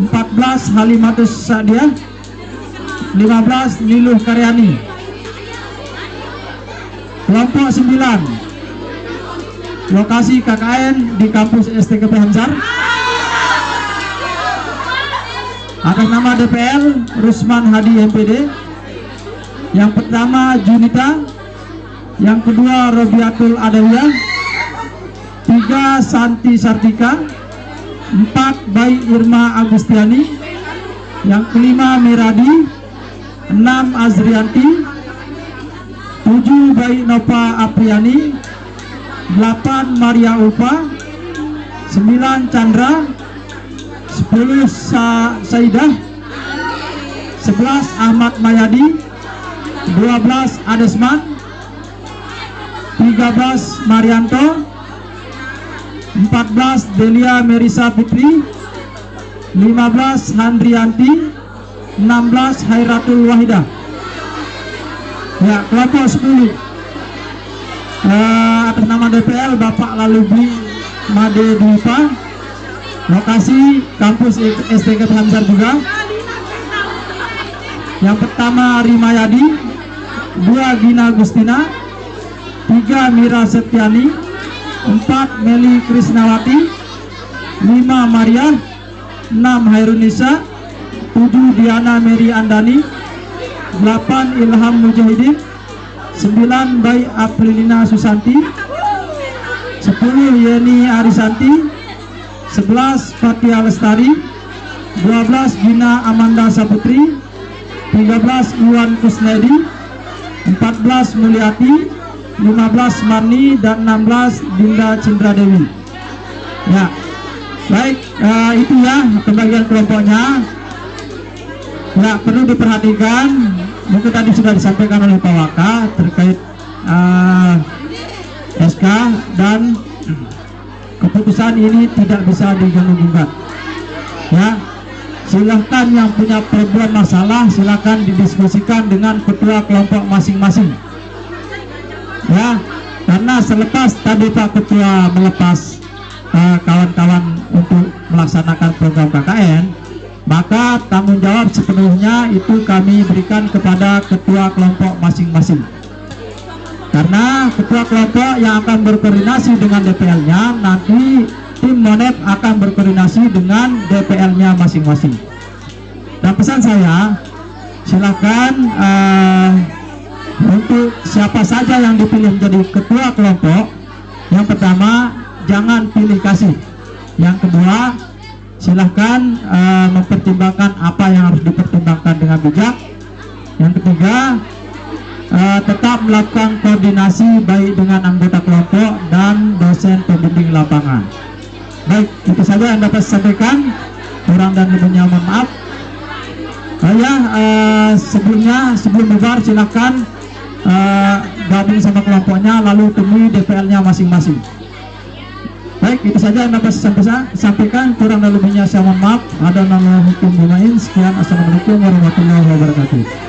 14 Halimatus Sa'diah. 15 Niluh Karyani. Kelompok 9 lokasi KKN di kampus STKP Hamzar. Atas nama DPL Rusman Hadi MPD. Yang pertama Junita. Yang kedua Robiatul Adawiyah. 3 Santi Sartika. 4 Bayi Irma Agustiani. Yang kelima Miradi. 6 Azrianti. 7 Bayi Nova Apriani. 8 Maria Ulfa. 9 Chandra. 10 Saidah. 11 Ahmad Mayadi. 12 Adesman. 13 Marianto. 14 Delia Merisa Fitri. 15 Handrianti. 16 Hairatul Wahidah. Ya, kelompok 10 atas nama DPL Bapak Lalubli Made Dwipa. Lokasi kampus STKP Hamzar juga. Yang pertama Rimayadi. 2 Gina Agustina. 3 Mira Septiani. 4 Meli Krisnawati. 5 Maria. 6 Hairunisa. 7 Diana Mary Andani. 8 Ilham Mujahidin. 9 Bayi Aprilina Susanti. 10 Yeni Arisanti. 11 Fatia Lestari. 12 Gina Amanda Saputri. 13 Iwan Kusnedi. 14 Mulyati. 15 Marni dan 16 Dinda Cindra Dewi. Ya, baik, itu ya pembagian kelompoknya. Ya, perlu diperhatikan mungkin tadi sudah disampaikan oleh Pak Waka terkait SK dan keputusan ini tidak bisa diganggu-gugat. Ya, silahkan yang punya problem masalah silahkan didiskusikan dengan ketua kelompok masing-masing. Ya, karena selepas tadi Pak Ketua melepas kawan-kawan untuk melaksanakan program KKN, maka tanggung jawab sepenuhnya itu kami berikan kepada ketua kelompok masing-masing. Karena ketua kelompok yang akan berkoordinasi dengan DPL-nya, nanti tim Monep akan berkoordinasi dengan DPL-nya masing-masing. Dan pesan saya, silakan untuk siapa saja yang dipilih menjadi ketua kelompok, yang pertama jangan pilih kasih. Yang kedua, silahkan mempertimbangkan apa yang harus dipertimbangkan dengan bijak. Yang ketiga, tetap melakukan koordinasi baik dengan anggota kelompok dan dosen pembimbing lapangan. Baik, itu saja yang dapat saya sampaikan. Kurang dan lebihnya mohon maaf. Sebelum bubar silahkan gabung sama kelompoknya lalu temui DPL-nya masing-masing. Baik, itu saja yang dapat saya sampaikan. Kurang dan lebihnya saya mohon maaf. Ada nama hukum gunain. Sekian, assalamualaikum warahmatullahi wabarakatuh.